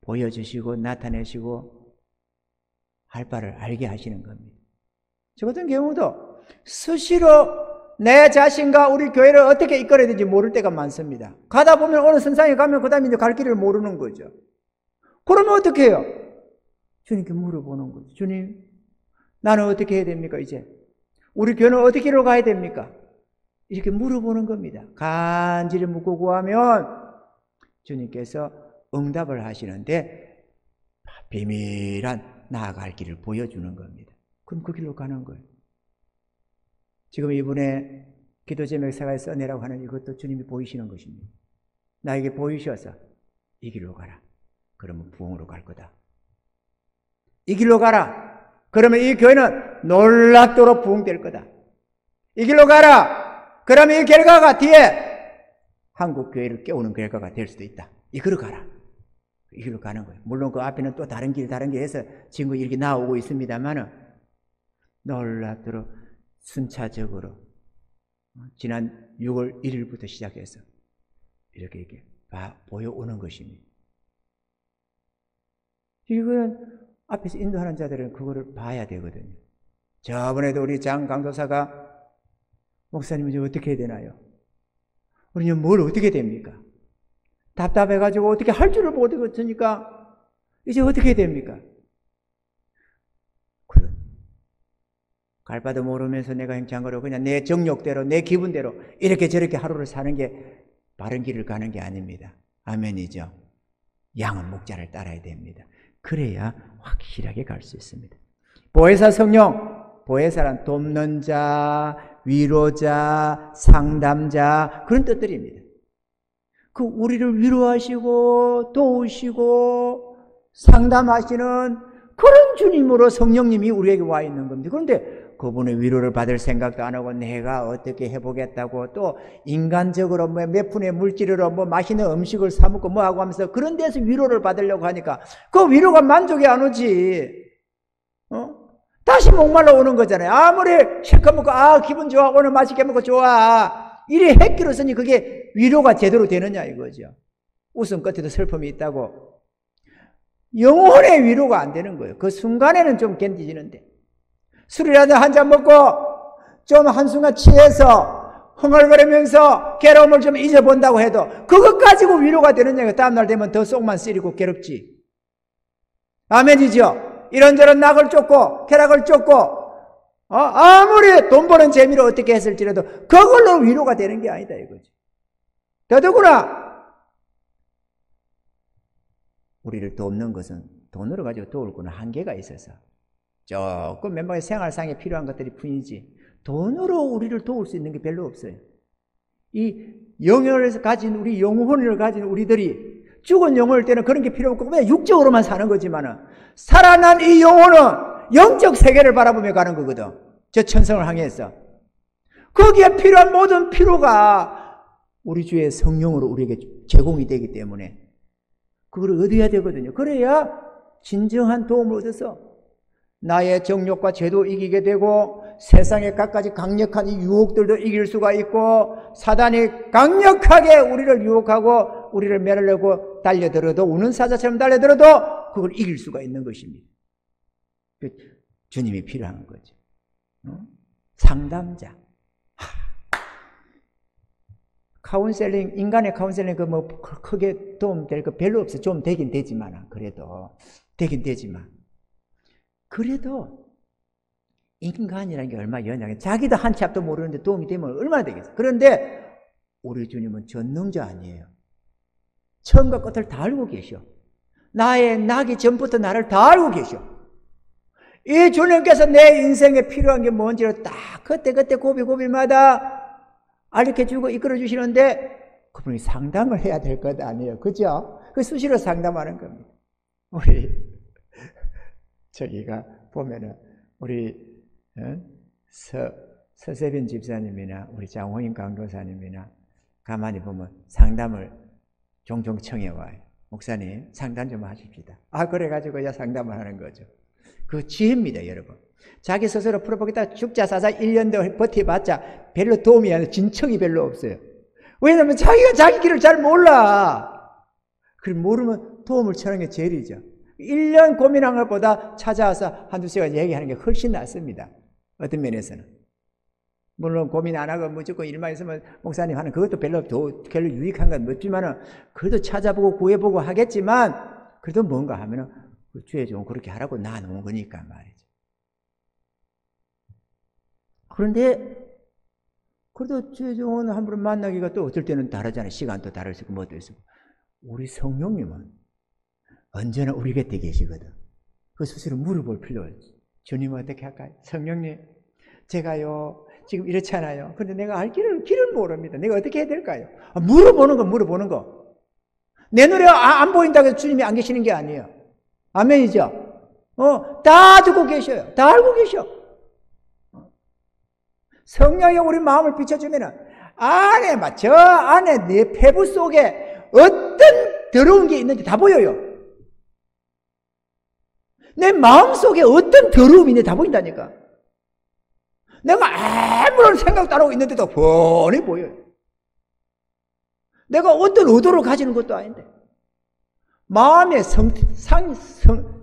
보여주시고 나타내시고 할 바를 알게 하시는 겁니다. 저 같은 경우도 수시로 내 자신과 우리 교회를 어떻게 이끌어야 되는지 모를 때가 많습니다. 가다 보면 어느 선상에 가면 그 다음에 이제 갈 길을 모르는 거죠. 그러면 어떻게 해요? 주님께 물어보는 거죠. 주님, 나는 어떻게 해야 됩니까, 이제? 우리 교회는 어떻게 가야 됩니까? 이렇게 물어보는 겁니다. 간절히 묻고 구하면 주님께서 응답을 하시는데 비밀한 나아갈 길을 보여주는 겁니다. 그럼 그 길로 가는 거예요. 지금 이분의 기도 제목 생활 써내라고 하는 이것도 주님이 보이시는 것입니다. 나에게 보이셔서 이 길로 가라. 그러면 부흥으로 갈 거다. 이 길로 가라. 그러면 이 교회는 놀랍도록 부흥될 거다. 이 길로 가라. 그러면 이 결과가 뒤에 한국 교회를 깨우는 결과가 될 수도 있다. 이 길로 가라. 이 길로 가는 거예요. 물론 그 앞에는 또 다른 길 해서 친구 이렇게 나오고 있습니다만은 놀랍도록 순차적으로 지난 6월 1일부터 시작해서 이렇게 보여오는 것입니다. 이건 앞에서 인도하는 자들은 그거를 봐야 되거든요. 저번에도 우리 장 강도사가 목사님 이제 어떻게 해야 되나요? 우리는 뭘 어떻게 됩니까? 답답해가지고 어떻게 할 줄을 모르겠으니까 이제 어떻게 해야 됩니까? 그런 갈 바도 모르면서 내가 행창거려 그냥 내 정욕대로 내 기분대로 이렇게 저렇게 하루를 사는 게 바른 길을 가는 게 아닙니다. 아멘이죠. 양은 목자를 따라야 됩니다. 그래야 확실하게 갈 수 있습니다. 보혜사 성령, 보혜사란 돕는 자, 위로자, 상담자 그런 뜻들입니다. 그 우리를 위로하시고 도우시고 상담하시는 그런 주님으로 성령님이 우리에게 와 있는 겁니다. 그런데 그분의 위로를 받을 생각도 안 하고 내가 어떻게 해보겠다고 또 인간적으로 몇 푼의 물질으로 맛있는 음식을 사 먹고 하고 하면서 그런 데서 위로를 받으려고 하니까 그 위로가 만족이 안 오지. 다시 목말라 오는 거잖아요. 아무리 실컷 먹고 기분 좋아 오늘 맛있게 먹고 좋아 이래 했기로서니 그게 위로가 제대로 되느냐 이거죠. 웃음 끝에도 슬픔이 있다고. 영혼의 위로가 안 되는 거예요. 그 순간에는 좀 견디지는데 술이라도 한 잔 먹고 좀 한순간 취해서 흥얼거리면서 괴로움을 좀 잊어본다고 해도 그것 가지고 위로가 되느냐. 다음날 되면 더 속만 쓰리고 괴롭지. 아멘이죠. 이런저런 낙을 쫓고 쾌락을 쫓고 아무리 돈 버는 재미로 어떻게 했을지라도 그걸로 위로가 되는 게 아니다 이거죠. 더더구나 우리를 돕는 것은 돈으로 가지고 도울 거는 한계가 있어서 조금 몇 번의 생활상에 필요한 것들이 뿐이지 돈으로 우리를 도울 수 있는 게 별로 없어요. 이 영혼을 가진 우리 영혼을 가진 우리들이 죽은 영혼일 때는 그런 게 필요 없고 그냥 육적으로만 사는 거지만은 살아난 이 영혼은 영적 세계를 바라보며 가는 거거든. 저 천성을 향해서 거기에 필요한 모든 필요가 우리 주의 성령으로 우리에게 제공이 되기 때문에 그걸 얻어야 되거든요. 그래야 진정한 도움을 얻어서 나의 정욕과 죄도 이기게 되고 세상의 갖가지 강력한 이 유혹들도 이길 수가 있고 사단이 강력하게 우리를 유혹하고 우리를 매려고 달려들어도 우는 사자처럼 달려들어도 그걸 이길 수가 있는 것입니다. 주님이 필요한 거죠. 상담자. 카운셀링, 인간의 카운셀링 크게 도움될 거 별로 없어요. 좀 되긴 되지만 그래도 되긴 되지만 그래도 인간이라는 게 얼마나 연약해. 자기도 한치 앞도 모르는데 도움이 되면 얼마나 되겠어요. 그런데 우리 주님은 전능자 아니에요. 처음과 끝을 다 알고 계셔. 나의 나기 전부터 나를 다 알고 계셔. 이 주님께서 내 인생에 필요한 게 뭔지를 딱 그때그때 고비고비마다 알려주고 이끌어 주시는데 그분이 상담을 해야 될 것 아니에요. 그죠? 그 수시로 상담하는 겁니다. 우리 저기가 보면은 우리 서세빈 집사님이나 우리 장호인 강도사님이나 가만히 보면 상담을 종종 청해와요. 목사님 상담 좀 하십시다. 그래가지고 상담을 하는 거죠. 그 지혜입니다 여러분. 자기 스스로 풀어보겠다 죽자 사자 1년 더 버텨봤자 별로 도움이 안 돼요. 진척이 별로 없어요. 왜냐하면 자기가 자기 길을 잘 몰라. 그럼 모르면 도움을 청하는 게 제일이죠. 1년 고민한 것보다 찾아와서 한두 시간 얘기하는 게 훨씬 낫습니다. 어떤 면에서는. 물론 고민 안 하고 무조건 일만 있으면 목사님 하는 그것도 별로 유익한 건 없지만은 그래도 찾아보고 구해보고 하겠지만 그래도 뭔가 하면은 주의 종 그렇게 하라고 나누는 거니까 말이죠. 그런데 그래도 주의 종은 한 번 만나기가 또 어떨 때는 다르잖아요. 시간도 다를 수 있고 뭐도 있고. 우리 성령님은 언제나 우리 곁에 계시거든. 그 스스로 물어볼 필요가 없지. 주님 어떻게 할까요? 성령님 제가요 지금 이렇잖아요. 근데 내가 알 길을 모릅니다. 내가 어떻게 해야 될까요? 물어보는 거. 내 눈에 안 보인다고 해서 주님이 안 계시는 게 아니에요. 아멘이죠? 다 듣고 계셔요. 다 알고 계셔. 성령이 우리 마음을 비춰주면은 저 안에 내 폐부 속에 어떤 더러운 게 있는지 다 보여요. 내 마음 속에 어떤 더러움이 있는지 다 보인다니까. 내가 아무런 생각도 안 하고 있는데도 뻔히 보여요. 내가 어떤 의도를 가지는 것도 아닌데 마음의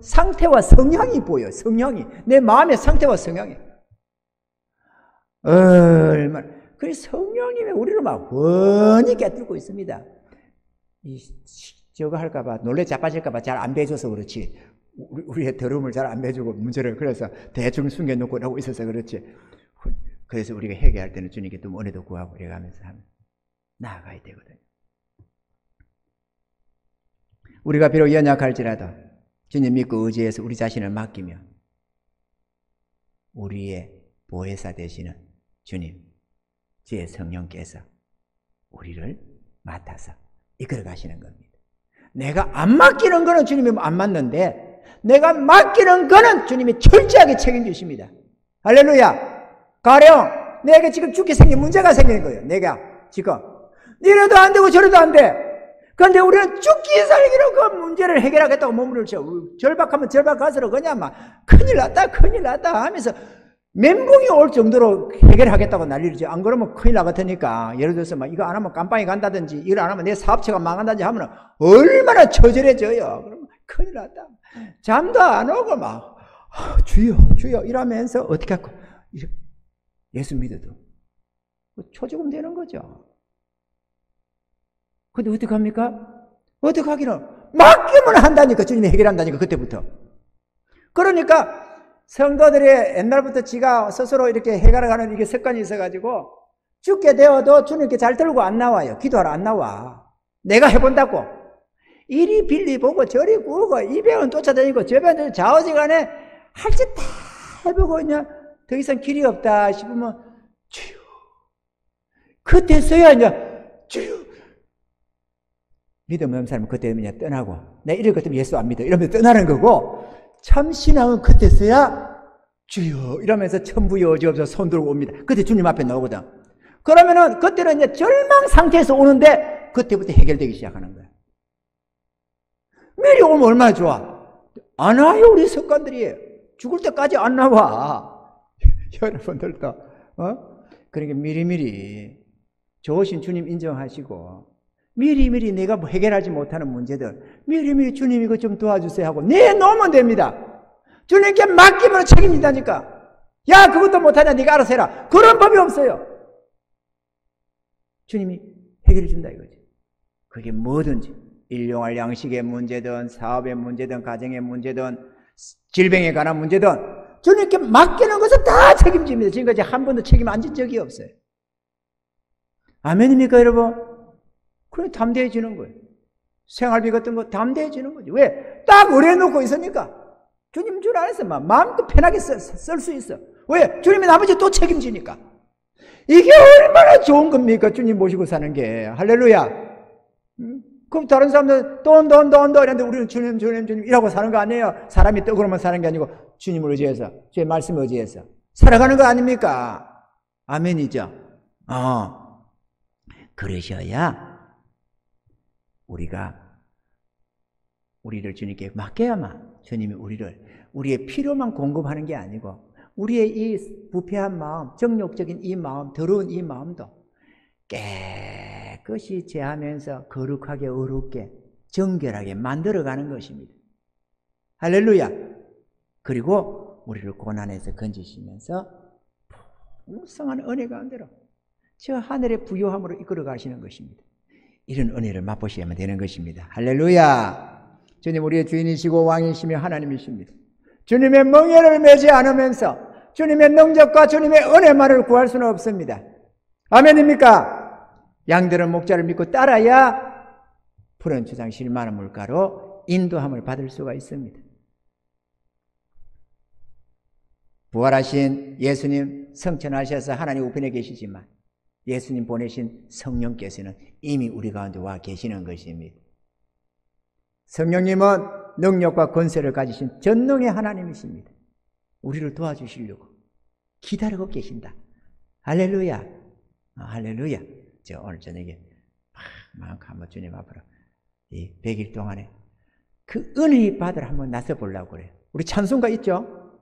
상태와 성향이 보여요. 성향이. 내 마음의 상태와 성향이. 얼마나. 그래서 성령님이 우리를 막 훤히 깨뜨리고 있습니다. 저거 할까봐, 놀래 자빠질까봐 잘 안 배줘서 그렇지. 우리의 더러움을 잘 안 매주고 문제를 그래서 대충 숨겨놓고 하고 있어서 그렇지. 그래서 우리가 회개할 때는 주님께 또 은혜도 구하고 이래가면서 하면 나아가야 되거든요. 우리가 비록 연약할지라도 주님 믿고 의지해서 우리 자신을 맡기며 우리의 보혜사 되시는 주님, 주의 성령께서 우리를 맡아서 이끌어 가시는 겁니다. 내가 안 맡기는 거는 주님이 안 맡는데 내가 맡기는 거는 주님이 철저하게 책임지십니다. 할렐루야. 가령 내가 지금 죽게 생긴 문제가 생기는 거예요. 내가 지금 이래도 안 되고 저래도 안 돼. 그런데 우리는 죽기 살기로 그 문제를 해결하겠다고 몸을 쳐. 절박하면 절박할수록 그냥 막 큰일 났다 하면서 멘붕이 올 정도로 해결하겠다고 난리를 쳐. 안 그러면 큰일 나겠다니까. 예를 들어서 막 이거 안 하면 깜빵이 간다든지 이걸 안 하면 내 사업체가 망한다든지 하면 얼마나 처절해져요. 그러면 큰일 났다. 잠도 안 오고 막 주여 이러면서 어떻게 할까? 예수 믿어도 초조금 되는 거죠. 근데 어떻게 합니까? 어떻게 하기는? 맡기면 한다니까. 주님이 해결한다니까. 그때부터. 그러니까 성도들이 옛날부터 지가 스스로 이렇게 해결하는 이게 습관이 있어가지고 죽게 되어도 주님께 잘 들고 안 나와요. 기도하러 안 나와. 내가 해본다고. 이리 빌리 보고 저리 구우고 이 배은 쫓아다니고 저 배은 좌우지간에 할 짓 다 해보고 그냥 더 이상 길이 없다 싶으면 주여. 그때서야 이제 주여. 믿음 없는 사람은 그때 그냥 떠나고 내가 이럴 것 때문에 예수 안 믿어 이러면서 떠나는 거고 참 신앙은 그때서야 주여 이러면서 천부여지없어 손 들고 옵니다. 그때 주님 앞에 나오거든. 그러면은 그때는 이제 절망 상태에서 오는데 그때부터 해결되기 시작하는 거야. 미리 오면 얼마나 좋아. 안 와요. 우리 습관들이 죽을 때까지 안 나와. 여러분들도 그러니까 미리미리 좋으신 주님 인정하시고 미리미리 내가 해결하지 못하는 문제들 미리미리 주님 이거 좀 도와주세요 하고 내놓으면 됩니다. 주님께 맡기면 책임진다니까. 야 그것도 못하냐 네가 알아서 해라. 그런 법이 없어요. 주님이 해결해 준다 이거지. 그게 뭐든지 일용할 양식의 문제든 사업의 문제든 가정의 문제든 질병에 관한 문제든 주님께 맡기는 것은 다 책임집니다. 지금까지 한 번도 책임 안 진 적이 없어요. 아멘입니까 여러분? 그래 담대해지는 거예요. 생활비 같은 거 담대해지는 거지. 왜? 딱 의뢰놓고 있으니까 주님 줄 안에서 막 마음껏 편하게 쓸 수 있어. 왜? 주님이 나머지 또 책임지니까. 이게 얼마나 좋은 겁니까? 주님 모시고 사는 게. 할렐루야. 그럼 다른 사람들 돈 이랬는데 우리는 주님 이라고 사는 거 아니에요? 사람이 떡으로만 사는 게 아니고 주님을 의지해서 주의 말씀을 의지해서 살아가는 거 아닙니까? 아멘이죠. 그러셔야 우리를 주님께 맡겨야만 주님이 우리의 필요만 공급하는 게 아니고 우리의 이 부패한 마음, 정욕적인 이 마음, 더러운 이 마음도 깨끗이 제하면서 거룩하게 어렵게 정결하게 만들어가는 것입니다. 할렐루야. 그리고 우리를 고난에서 건지시면서 풍성한 은혜 가운데로 저 하늘의 부요함으로 이끌어 가시는 것입니다. 이런 은혜를 맛보셔야만 되는 것입니다. 할렐루야. 주님 우리의 주인이시고 왕이시며 하나님이십니다. 주님의 멍에를 매지 않으면서 주님의 능력과 주님의 은혜만을 구할 수는 없습니다. 아멘입니까? 양들은 목자를 믿고 따라야 푸른 초장 실만한 물가로 인도함을 받을 수가 있습니다. 부활하신 예수님 성천하셔서 하나님 우편에 계시지만 예수님 보내신 성령께서는 이미 우리 가운데 와 계시는 것입니다. 성령님은 능력과 권세를 가지신 전능의 하나님이십니다. 우리를 도와주시려고 기다리고 계신다. 할렐루야. 할렐루야. 저 오늘 저녁에 막 한번 주님 앞으로 이 100일 동안에 그 은혜 받으러 한번 나서 보려고 그래요. 우리 찬송가 있죠?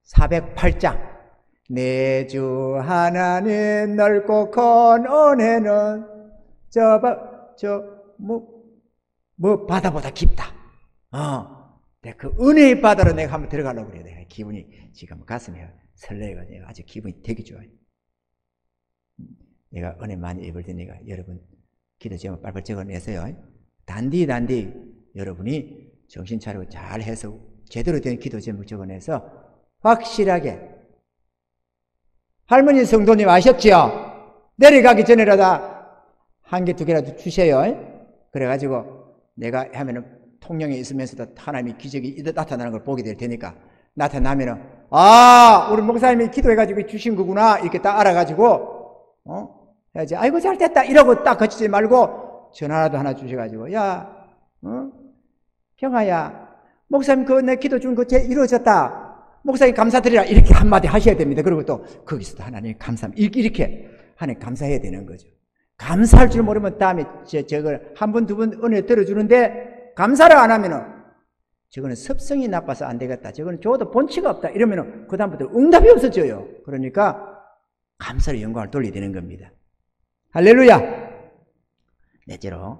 408장. 내 주 하나님 넓고 큰 은혜는 바다보다 깊다. 그 은혜의 바다로 내가 한번 들어가려고 그래요. 내가 기분이 지금 가슴에 설레가 아주 기분이 되게 좋아요. 내가 은혜 많이 입을 테니까 여러분 기도 제목 빨리 적어내세요. 단디 여러분이 정신 차리고 잘 해서 제대로 된 기도 제목 적어내서 확실하게. 할머니 성도님 아셨지요? 내려가기 전에라도 한 개, 두 개라도 주세요. 그래가지고 내가 하면은 통영에 있으면서도 하나님이 기적이 나타나는 걸 보게 될 테니까, 나타나면은 우리 목사님이 기도해가지고 주신 거구나 이렇게 딱 알아가지고 해야지. 아이고 잘 됐다 이러고 딱 거치지 말고 전화라도 하나 주셔가지고, 야 경아야, 목사님 그 내 기도 준 거 이루어졌다, 목사님 감사드리라, 이렇게 한마디 하셔야 됩니다. 그리고 또 거기서도 하나님 감사합니다 이렇게 하나님 감사해야 되는 거죠. 감사할 줄 모르면 다음에 저걸 한 번, 두 번 은혜 들어주는데 감사를 안 하면은 저거는 습성이 나빠서 안 되겠다, 저거는 줘도 본치가 없다 이러면은 그 다음부터 응답이 없어져요. 그러니까 감사로 영광을 돌려야 되는 겁니다. 할렐루야. 넷째로,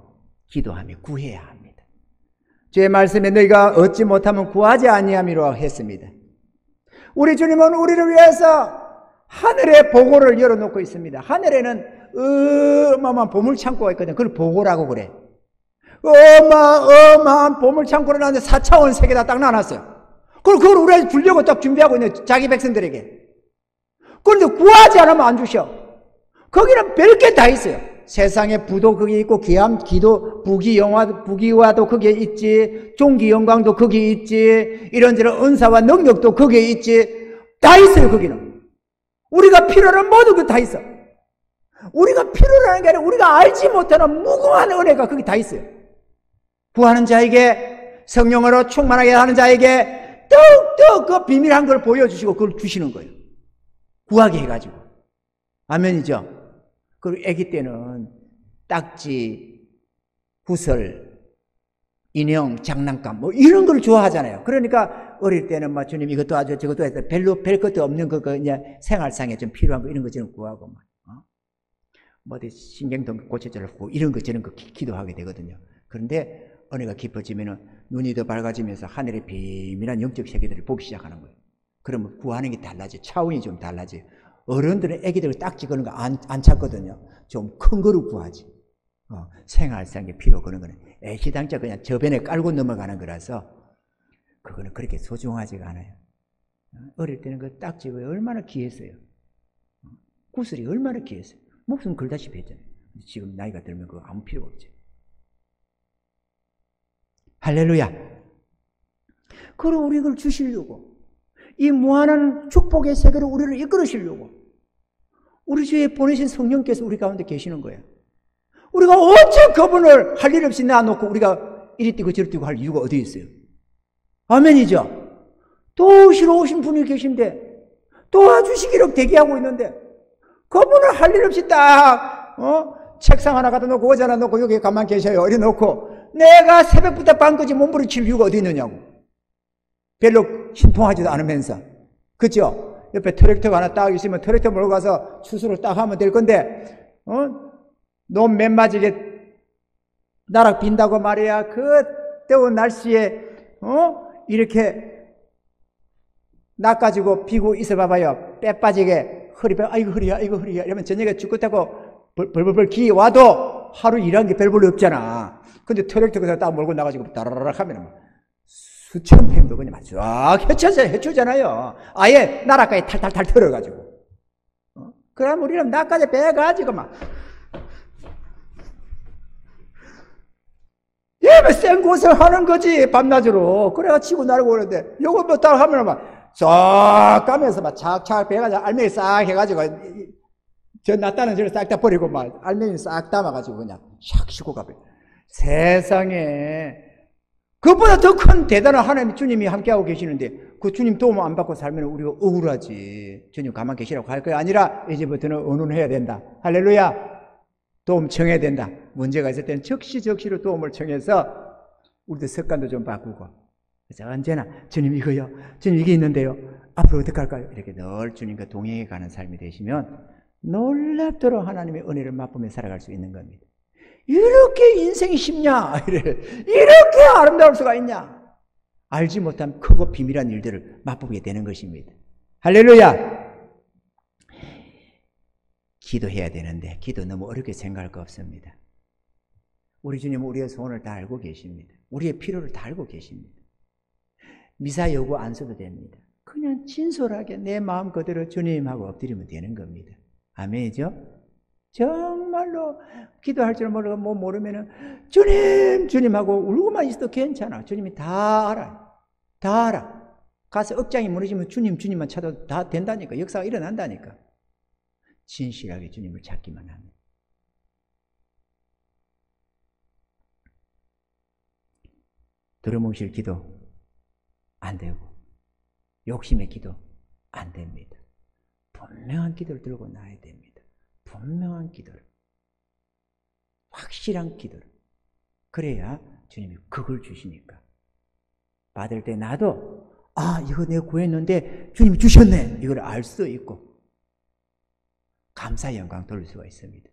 기도하며 구해야 합니다. 주의 말씀에 너희가 얻지 못하면 구하지 아니함이라 했습니다. 우리 주님은 우리를 위해서 하늘의 보고를 열어놓고 있습니다. 하늘에는 어마어마한 보물창고가 있거든. 그걸 보고라고 그래. 어마어마한 보물창고를 놨는데 4차원 세계다 딱 나눴어요. 그걸 우리가 주려고 딱 준비하고 있는 자기 백성들에게. 그런데 구하지 않으면 안 주셔. 거기는 별게 다 있어요. 세상에 부도 거기 있고, 기도, 부귀와도 거기에 있지, 종기 영광도 거기에 있지, 이런저런 은사와 능력도 거기에 있지, 다 있어요. 거기는 우리가 필요한 모든 거 다 있어. 우리가 필요로 하는 게 아니라 우리가 알지 못하는 무궁한 은혜가 거기 다 있어요. 구하는 자에게, 성령으로 충만하게 하는 자에게 뚝뚝 그 비밀한 걸 보여주시고 그걸 주시는 거예요. 구하게 해가지고. 아멘이죠. 그리고 아기 때는 딱지, 구설, 인형, 장난감 뭐 이런 걸 좋아하잖아요. 그러니까 어릴 때는 막 주님 이것도 하죠, 저것도 해서 별 것도 없는 거 그냥 생활상에 좀 필요한 거 이런 거 저런 구하고 막 뭐 어디 신경도 고쳐주려고 이런 거 저런 거 기도하게 되거든요. 그런데 은혜가 깊어지면은 눈이 더 밝아지면서 하늘의 비밀한 영적 세계들을 보기 시작하는 거예요. 그러면 구하는 게 달라져. 차원이 좀 달라져요. 어른들은 애기들 딱지 거는 거 안 찾거든요. 좀 큰 거를 구하지. 생활상에 필요 그런 거는 애시당초 그냥 저변에 깔고 넘어가는 거라서 그거는 그렇게 소중하지가 않아요. 어릴 때는 그 딱지가 얼마나 귀했어요. 구슬이 얼마나 귀했어요. 목숨 걸다시피 했잖아요. 지금 나이가 들면 그거 아무 필요가 없죠. 할렐루야. 그리고 우리 그걸 주시려고, 이 무한한 축복의 세계로 우리를 이끌으시려고 우리 주에 보내신 성령께서 우리 가운데 계시는 거예요. 우리가 어째 그분을 할 일 없이 놔놓고 우리가 이리 뛰고 저리 뛰고 할 이유가 어디 있어요? 아멘이죠. 도우시러 오신 분이 계신데, 도와주시기로 대기하고 있는데 그분을 할 일 없이 딱 책상 하나 갖다 놓고 의자 하나 놓고 여기 가만 계셔요 이래 놓고 내가 새벽부터 밤까지 몸부림칠 이유가 어디 있느냐고. 별로 신통하지도 않으면서. 그죠? 옆에 트랙터가 하나 딱 있으면 트랙터 몰고 가서 추수를 딱 하면 될 건데 논 맨마지게 나락 빈다고 말이야. 그 뜨거운 날씨에 이렇게 낚아지고 비고 있어 봐봐요. 빼 빠지게 아이고 허리야 이러면 저녁에 죽겠다고 벌벌벌 기 와도 하루 일한 게 별 볼일 없잖아. 근데 트랙터가 딱 몰고 나가지고 따라라락 하면 수천 팽도 그냥 쫙 헤쳐잖아요. 아예 나라까지 탈탈탈 털어가지고. 그럼 우리는 나까지 빼가지고 막 센 곳을 하는 거지, 밤낮으로. 그래가 치고 나르고 그러는데, 요거 뭐 딱 하면 막, 쫙 가면서 막 착착 배가지고, 알맹이 싹 해가지고, 저 낫다는 저를 싹 다 버리고 막, 알맹이 싹 담아가지고 그냥 샥 싣고 가버려. 세상에, 그것보다 더 큰 대단한 하나님 주님이 함께하고 계시는데, 그 주님 도움 안 받고 살면 우리가 억울하지. 주님 가만 계시라고 할 거야. 아니라, 이제부터는 의논해야 된다. 할렐루야. 도움 청해야 된다. 문제가 있을 때는 적시로 도움을 청해서 우리도 습관도 좀 바꾸고, 그래서 언제나 주님 이거요, 주님 이게 있는데요, 앞으로 어떻게 할까요? 이렇게 늘 주님과 동행해 가는 삶이 되시면 놀랍도록 하나님의 은혜를 맛보며 살아갈 수 있는 겁니다. 이렇게 인생이 쉽냐? 이렇게 아름다울 수가 있냐? 알지 못한 크고 비밀한 일들을 맛보게 되는 것입니다. 할렐루야. 기도해야 되는데 기도 너무 어렵게 생각할 거 없습니다. 우리 주님은 우리의 소원을 다 알고 계십니다. 우리의 필요를 다 알고 계십니다. 미사 요구 안 써도 됩니다. 그냥 진솔하게 내 마음 그대로 주님하고 엎드리면 되는 겁니다. 아멘이죠? 정말로 기도할 줄 모르고 뭐 모르면은 주님하고 울고만 있어도 괜찮아. 주님이 다 알아요. 다 알아. 가서 억장이 무너지면 주님만 찾아도 다 된다니까. 역사가 일어난다니까. 진실하게 주님을 찾기만 하면. 들어뭉실 기도 안 되고 욕심의 기도 안 됩니다. 분명한 기도를 들고 나야 됩니다. 분명한 기도를, 확실한 기도를. 그래야 주님이 그걸 주시니까 받을 때 나도 이거 내가 구했는데 주님이 주셨네 이걸 알 수 있고 감사 영광 돌릴 수가 있습니다.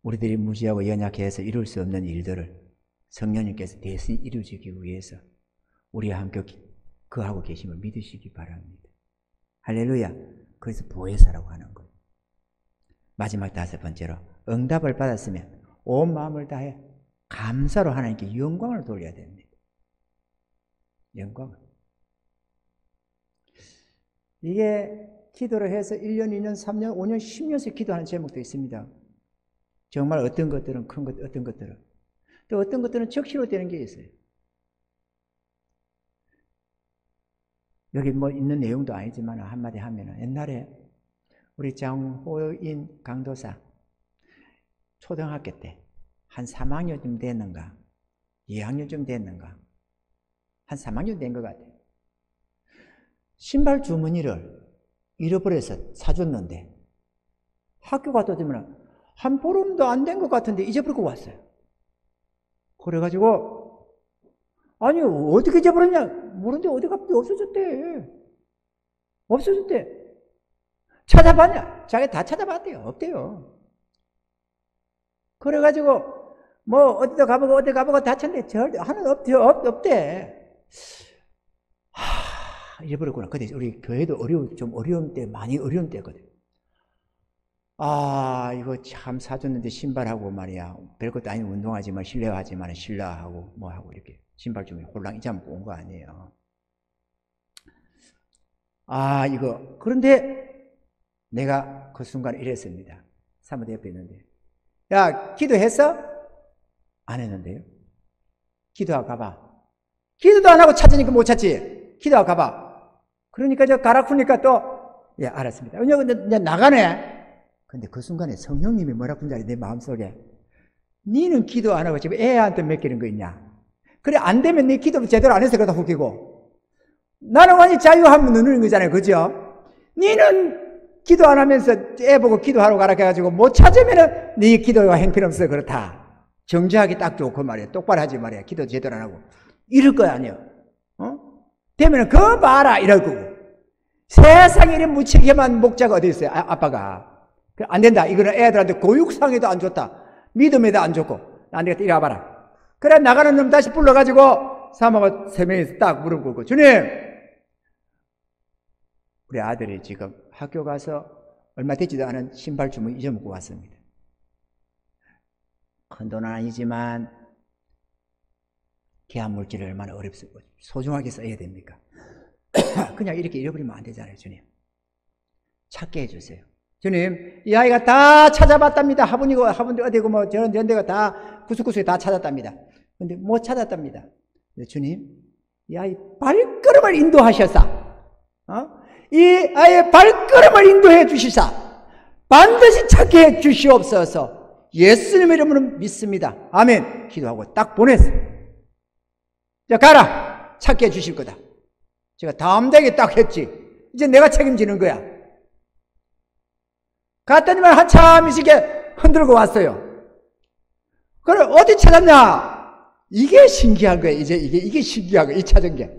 우리들이 무지하고 연약해서 이룰 수 없는 일들을 성령님께서 대신 이루시기 위해서 우리와 함께 그하고 계심을 믿으시기 바랍니다. 할렐루야. 그래서 보혜사라고 하는 거예요. 마지막 5번째로 응답을 받았으면 온 마음을 다해 감사로 하나님께 영광을 돌려야 됩니다. 영광을. 이게 기도를 해서 1년, 2년, 3년, 5년, 10년씩 기도하는 제목도 있습니다. 정말 어떤 것들은 큰 것, 어떤 것들은 또 어떤 것들은 적시로 되는 게 있어요. 여기 뭐 있는 내용도 아니지만 한마디 하면은 옛날에 우리 장호인 강도사 초등학교 때 한 3학년쯤 됐는가 2학년쯤 됐는가 한 3학년 된 것 같아요. 신발 주머니를 잃어버려서 사줬는데 학교 갔다 오면 한 보름도 안 된 것 같은데 잊어버리고 왔어요. 그래가지고 아니 어떻게 잊어버렸냐 모르는데 어디 갔는데 없어졌대. 찾아봤냐? 자기 다 찾아봤대요. 없대요. 그래가지고 뭐 어디 가보고 다 찾는데 절대 하나도 없대. 잊어버렸구나. 근데 우리 교회도 좀 어려운 때 많이 어려운 때거든. 이거 참 사줬는데 신발하고 말이야. 별것도 아닌 운동하지만 실내화하지만 신라하고 뭐하고 이렇게 신발 좀 홀랑 잊어먹고 온 거 아니에요. 이거. 그런데 내가 그 순간 이랬습니다. 사모님 옆에 있는데. 야, 기도했어? 안 했는데요. 기도하고 가봐. 기도도 안 하고 찾으니까 못 찾지. 기도하고 가봐. 그러니까 저 가라 푸니까 또, 예, 알았습니다. 이제 나가네. 근데 그 순간에 성령님이 뭐라 푼 줄 알아? 내 마음속에. 니는 기도 안 하고 지금 애한테 맡기는 거 있냐? 그래, 안 되면 네 기도 제대로 안 해서 그러다 후기고. 나는 완전히 자유하면 누르는 거잖아요. 그죠? 니는 기도 안 하면서 애 보고 기도하러 가라 해가지고 못 찾으면은 네 기도가 행필없어. 그렇다. 정지하기 딱 좋고 말이야. 똑바로 하지 말이야. 기도 제대로 안 하고. 이럴 거야, 아니요? 되면은 그거 봐라. 이럴 거고. 세상에 이런 무책임한 목자가 어디 있어요? 아빠가. 안 된다. 이거는 애들한테 교육상에도 안 좋다. 믿음에도 안 좋고. 안 되겠다. 이리 와봐라. 그래, 나가는 놈 다시 불러가지고 사모가 3명이서 딱 무릎 꿇고, 주님! 우리 아들이 지금 학교 가서 얼마 되지도 않은 신발 주머니 잊어먹고 왔습니다. 큰 돈은 아니지만 귀한 물질을 얼마나 어렵고 소중하게 써야 됩니까? 그냥 이렇게 잃어버리면 안 되잖아요. 주님. 찾게 해주세요. 주님, 이 아이가 다 찾아봤답니다. 화분이고 어디고 뭐 저런 데가 다 구석구석에 다 찾았답니다. 근데 못 찾았답니다. 주님, 이 아이 발걸음을 인도하셔서 이 아이의 발걸음을 인도해 주시사 반드시 찾게 해 주시옵소서. 예수님의 이름으로 믿습니다. 아멘. 기도하고 딱 보냈어요. 자, 가라. 찾게 해 주실 거다. 제가 다음 달에 딱 했지. 이제 내가 책임지는 거야. 갔더니만 한참 이렇게 흔들고 왔어요. 그래, 어디 찾았냐? 이게 신기한 거예요. 이게 신기한 거예요. 이 찾은 게.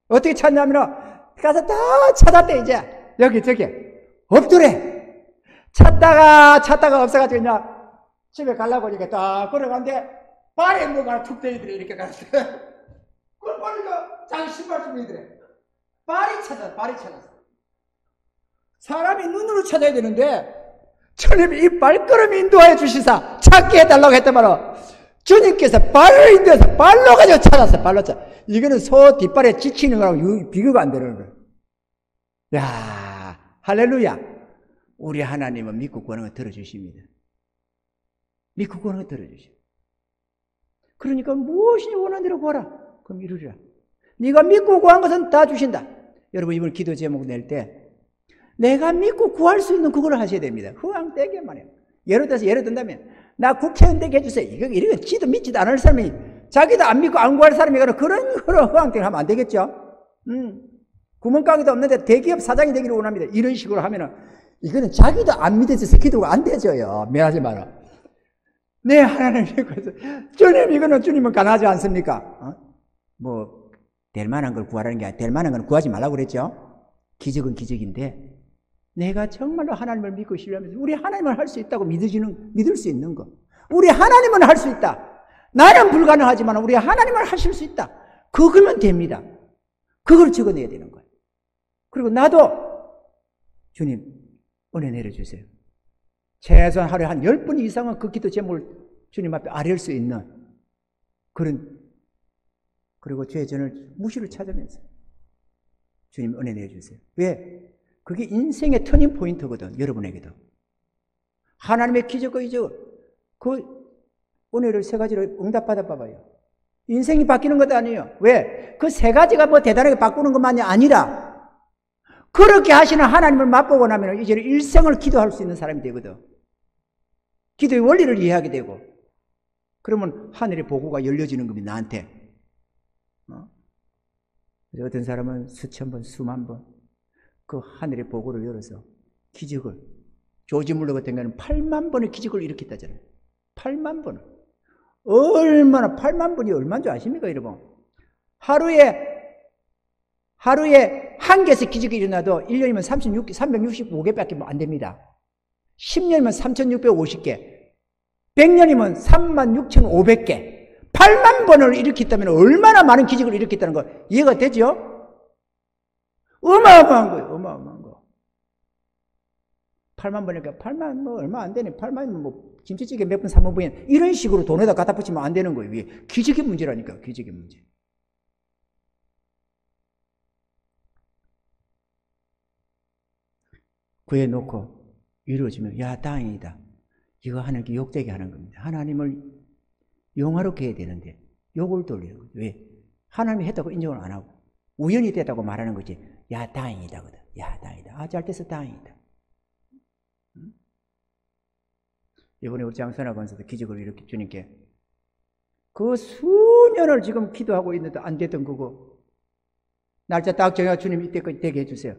어떻게 찾냐면, 가서 다 찾았대, 이제. 여기, 저기. 없더래. 찾다가 없어가지고, 그냥 집에 가려고 하니까 딱 걸어가는데, 발에 뭐가 툭 대이더래, 이렇게 갔어요. 그걸 보니까 자기 신발 좀 이더래. 발이 찾았어. 사람이 눈으로 찾아야 되는데, 주님이 이 발걸음 인도해 주시사 찾게 해달라고 했단 말이야. 주님께서 발을 인도해서 발로 가지고 찾았어. 발로 찾아. 이거는 소 뒷발에 지치는 거라고 비교가 안 되는 거예요. 야, 할렐루야. 우리 하나님은 믿고 구하는 거 들어주십니다. 믿고 구하는 거 들어주십니다. 그러니까 무엇이 원하는 대로 구하라. 그럼 이루리라. 네가 믿고 구한 것은 다 주신다. 여러분 이번 기도 제목 낼 때 내가 믿고 구할 수 있는 그걸 하셔야 됩니다. 허황되게만 해요. 예를 든다면 나 국회의원 되게 해주세요. 이거 지도 믿지도 않을 사람이 자기도 안 믿고 안 구할 사람이 그런 허황되게 하면 안 되겠죠. 구멍가게도 없는데 대기업 사장이 되기를 원합니다. 이런 식으로 하면은 이거는 자기도 안 믿어져서 기도가 안 되져요. 미안하지 마라. 네, 하나님 믿고 주님, 이거는 주님은 가능하지 않습니까? 뭐 될 만한 걸 구하라는 게 아니라 될 만한 건 구하지 말라고 그랬죠. 기적은 기적인데 내가 정말로 하나님을 믿고 신뢰하면서 우리 하나님은 할 수 있다고 믿을 수 있는 거. 우리 하나님은 할 수 있다. 나는 불가능하지만 우리 하나님은 하실 수 있다. 그거면 됩니다. 그걸 적어내야 되는 거예요. 그리고 나도 주님 은혜 내려주세요. 최소한 하루에 한 10번 이상은 그 기도 제목을 주님 앞에 아뢰을 수 있는 그런, 그리고 죄 전을 무시를 찾으면서 주님 은혜 내려주세요. 왜? 그게 인생의 터닝 포인트거든. 여러분에게도. 하나님의 기적과 이적을 그 은혜를 세 가지로 응답받아 봐봐요. 인생이 바뀌는 것도 아니에요. 왜? 그 세 가지가 뭐 대단하게 바꾸는 것만이 아니라 그렇게 하시는 하나님을 맛보고 나면 이제 일생을 기도할 수 있는 사람이 되거든. 기도의 원리를 이해하게 되고 그러면 하늘의 보고가 열려지는 겁니다. 나한테. 어떤 사람은 수천 번, 수만 번 그 하늘의 보고를 열어서 기적을, 조지 물러 같은 경우는 8만 번의 기적을 일으켰다잖아요. 8만 번. 얼마나 8만 번이 얼마인 줄 아십니까, 여러분? 하루에 한 개씩 기적이 일어나도 1년이면 365개밖에 안 됩니다. 10년이면 3650개, 100년이면 36,500개, 8만 번을 일으켰다면 얼마나 많은 기적을 일으켰다는 거 이해가 되죠? 어마어마한 거예요. 어마어마한 거. 8만 번이니까 8만 뭐 얼마 안 되네. 8만이면 뭐 김치찌개 몇 번 사 먹으면 이런 식으로 돈에다 갖다 붙이면 안 되는 거예요. 이게 기적의 문제라니까. 기적의 문제. 구해놓고 이루어지면 야 다행이다. 이거 하나님께 욕되게 하는 겁니다. 하나님을 영화롭게 해야 되는데 욕을 돌리는 거예요. 왜? 하나님이 했다고 인정을 안 하고 우연히 됐다고 말하는 거지. 야 다행이다. 야 다행이다. 아 잘 돼서 다행이다. 이번에 우리 장선아 권사도 기적을 이렇게 주님께 그 수년을 지금 기도하고 있는데 안 됐던 거고 날짜 딱 정해서 주님 이때까지 되게 해주세요.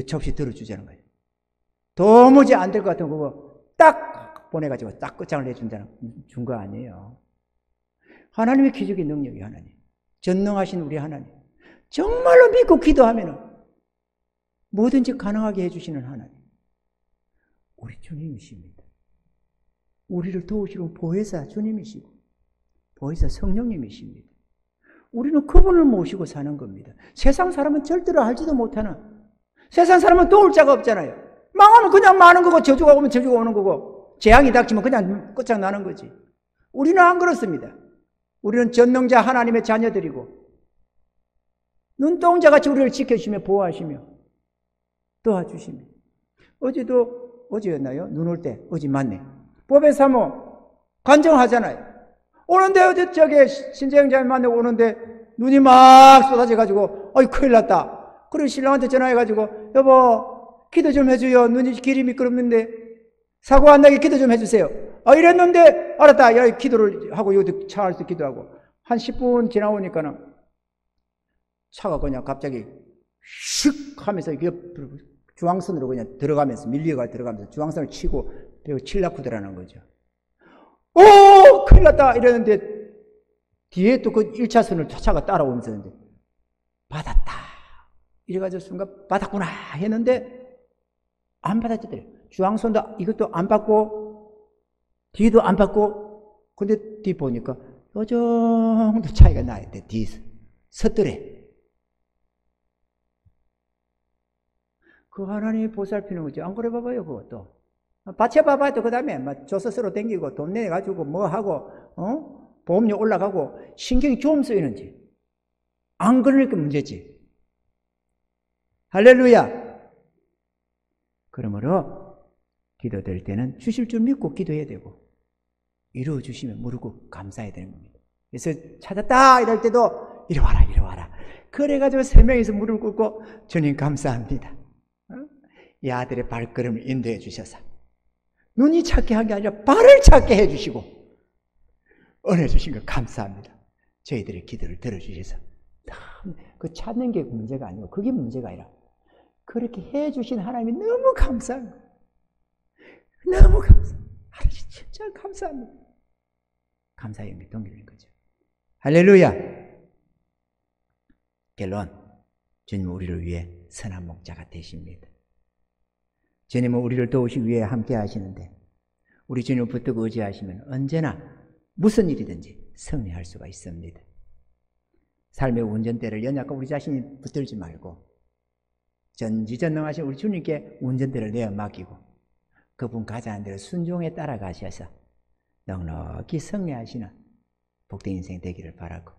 접시 들어주자는 거예요. 도무지 안 될 것 같은 거고 딱 보내가지고 딱 끝장을 내준다는 준 거 아니에요. 하나님의 기적의 능력이 하나님. 전능하신 우리 하나님. 정말로 믿고 기도하면 뭐든지 가능하게 해주시는 하나님. 우리 주님이십니다. 우리를 도우시는 보혜사 주님이시고 보혜사 성령님이십니다. 우리는 그분을 모시고 사는 겁니다. 세상 사람은 절대로 알지도 못하는, 세상 사람은 도울 자가 없잖아요. 망하면 그냥 마는 거고 저주가 오면 저주가 오는 거고 재앙이 닥치면 그냥 끝장나는 거지. 우리는 안 그렇습니다. 우리는 전능자 하나님의 자녀들이고 눈동자같이 우리를 지켜주시며 보호하시며 도와주시며 어제였나요? 눈 올 때 어제 맞네. 법의 사모 간정하잖아요. 오는데 어제 저게 신재영자님 만나고 오는데 눈이 막 쏟아져가지고 어이 큰일 났다. 그리고 신랑한테 전화해가지고 여보 기도 좀 해줘요. 눈이 길이 미끄럽는데 사고 안 나게 기도 좀 해주세요. 이랬는데 알았다. 야 기도를 하고 여기 차 안에서 기도하고 한 10분 지나오니까는 차가 그냥 갑자기 슉 하면서 중앙선으로 그냥 들어가면서 밀리가 들어가면서 중앙선을 치고 그리고 칠라쿠 들어가는 거죠. 오 큰일 났다 이랬는데 뒤에 또 그 1차선을 차가 따라오면서 했는데 받았다 이래가지고 순간 받았구나 했는데 안 받았더래요. 중앙선도 이것도 안 받고 뒤도 안 받고 근데 뒤 보니까 요 정도 차이가 나야 돼. 뒤 섰더래. 그 하나님이 보살피는 거지. 안 그래 봐봐요 그것도. 받쳐봐봐도 그 다음에 막 조서스로 댕기고 돈 내가지고 뭐 하고 보험료 올라가고 신경이 좀 쓰이는지 안 그러니까 문제지. 할렐루야. 그러므로 기도될 때는 주실 줄 믿고 기도해야 되고 이루어 주시면 모르고 감사해야 되는 겁니다. 그래서 찾았다 이럴 때도 이리 와라 이리 와라. 그래가지고 3명이서 무릎 꿇고 주님 감사합니다. 이 아들의 발걸음을 인도해 주셔서 눈이 찾게 한 게 아니라 발을 찾게 해주시고 은혜 주신 거 감사합니다. 저희들의 기도를 들어주셔서 그 찾는 게 문제가 아니고 그게 문제가 아니라 그렇게 해주신 하나님이 너무 감사한 거예요. 너무 감사합니다. 하나님 진짜 감사합니다. 감사의 영이 동기는 거죠. 할렐루야. 결론, 주님은 우리를 위해 선한 목자가 되십니다. 주님은 우리를 도우시기 위해 함께 하시는데 우리 주님을 붙들고 의지하시면 언제나 무슨 일이든지 승리할 수가 있습니다. 삶의 운전대를 연약한 우리 자신이 붙들지 말고 전지전능하신 우리 주님께 운전대를 내어 맡기고 그분 가자는 대로 순종에 따라가셔서 넉넉히 승리하시는 복된 인생 되기를 바라고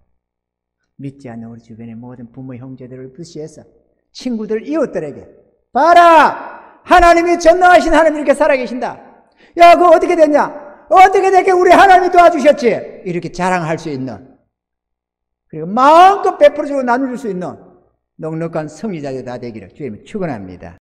믿지 않는 우리 주변의 모든 부모 형제들을 부시해서 친구들 이웃들에게 봐라! 하나님이 전능하신 하나님이 이렇게 살아계신다. 야, 그거 어떻게 됐냐? 어떻게 됐게 우리 하나님이 도와주셨지? 이렇게 자랑할 수 있는, 그리고 마음껏 베풀어주고 나눠줄 수 있는 넉넉한 승리자들 다 되기를 주님이 축원합니다.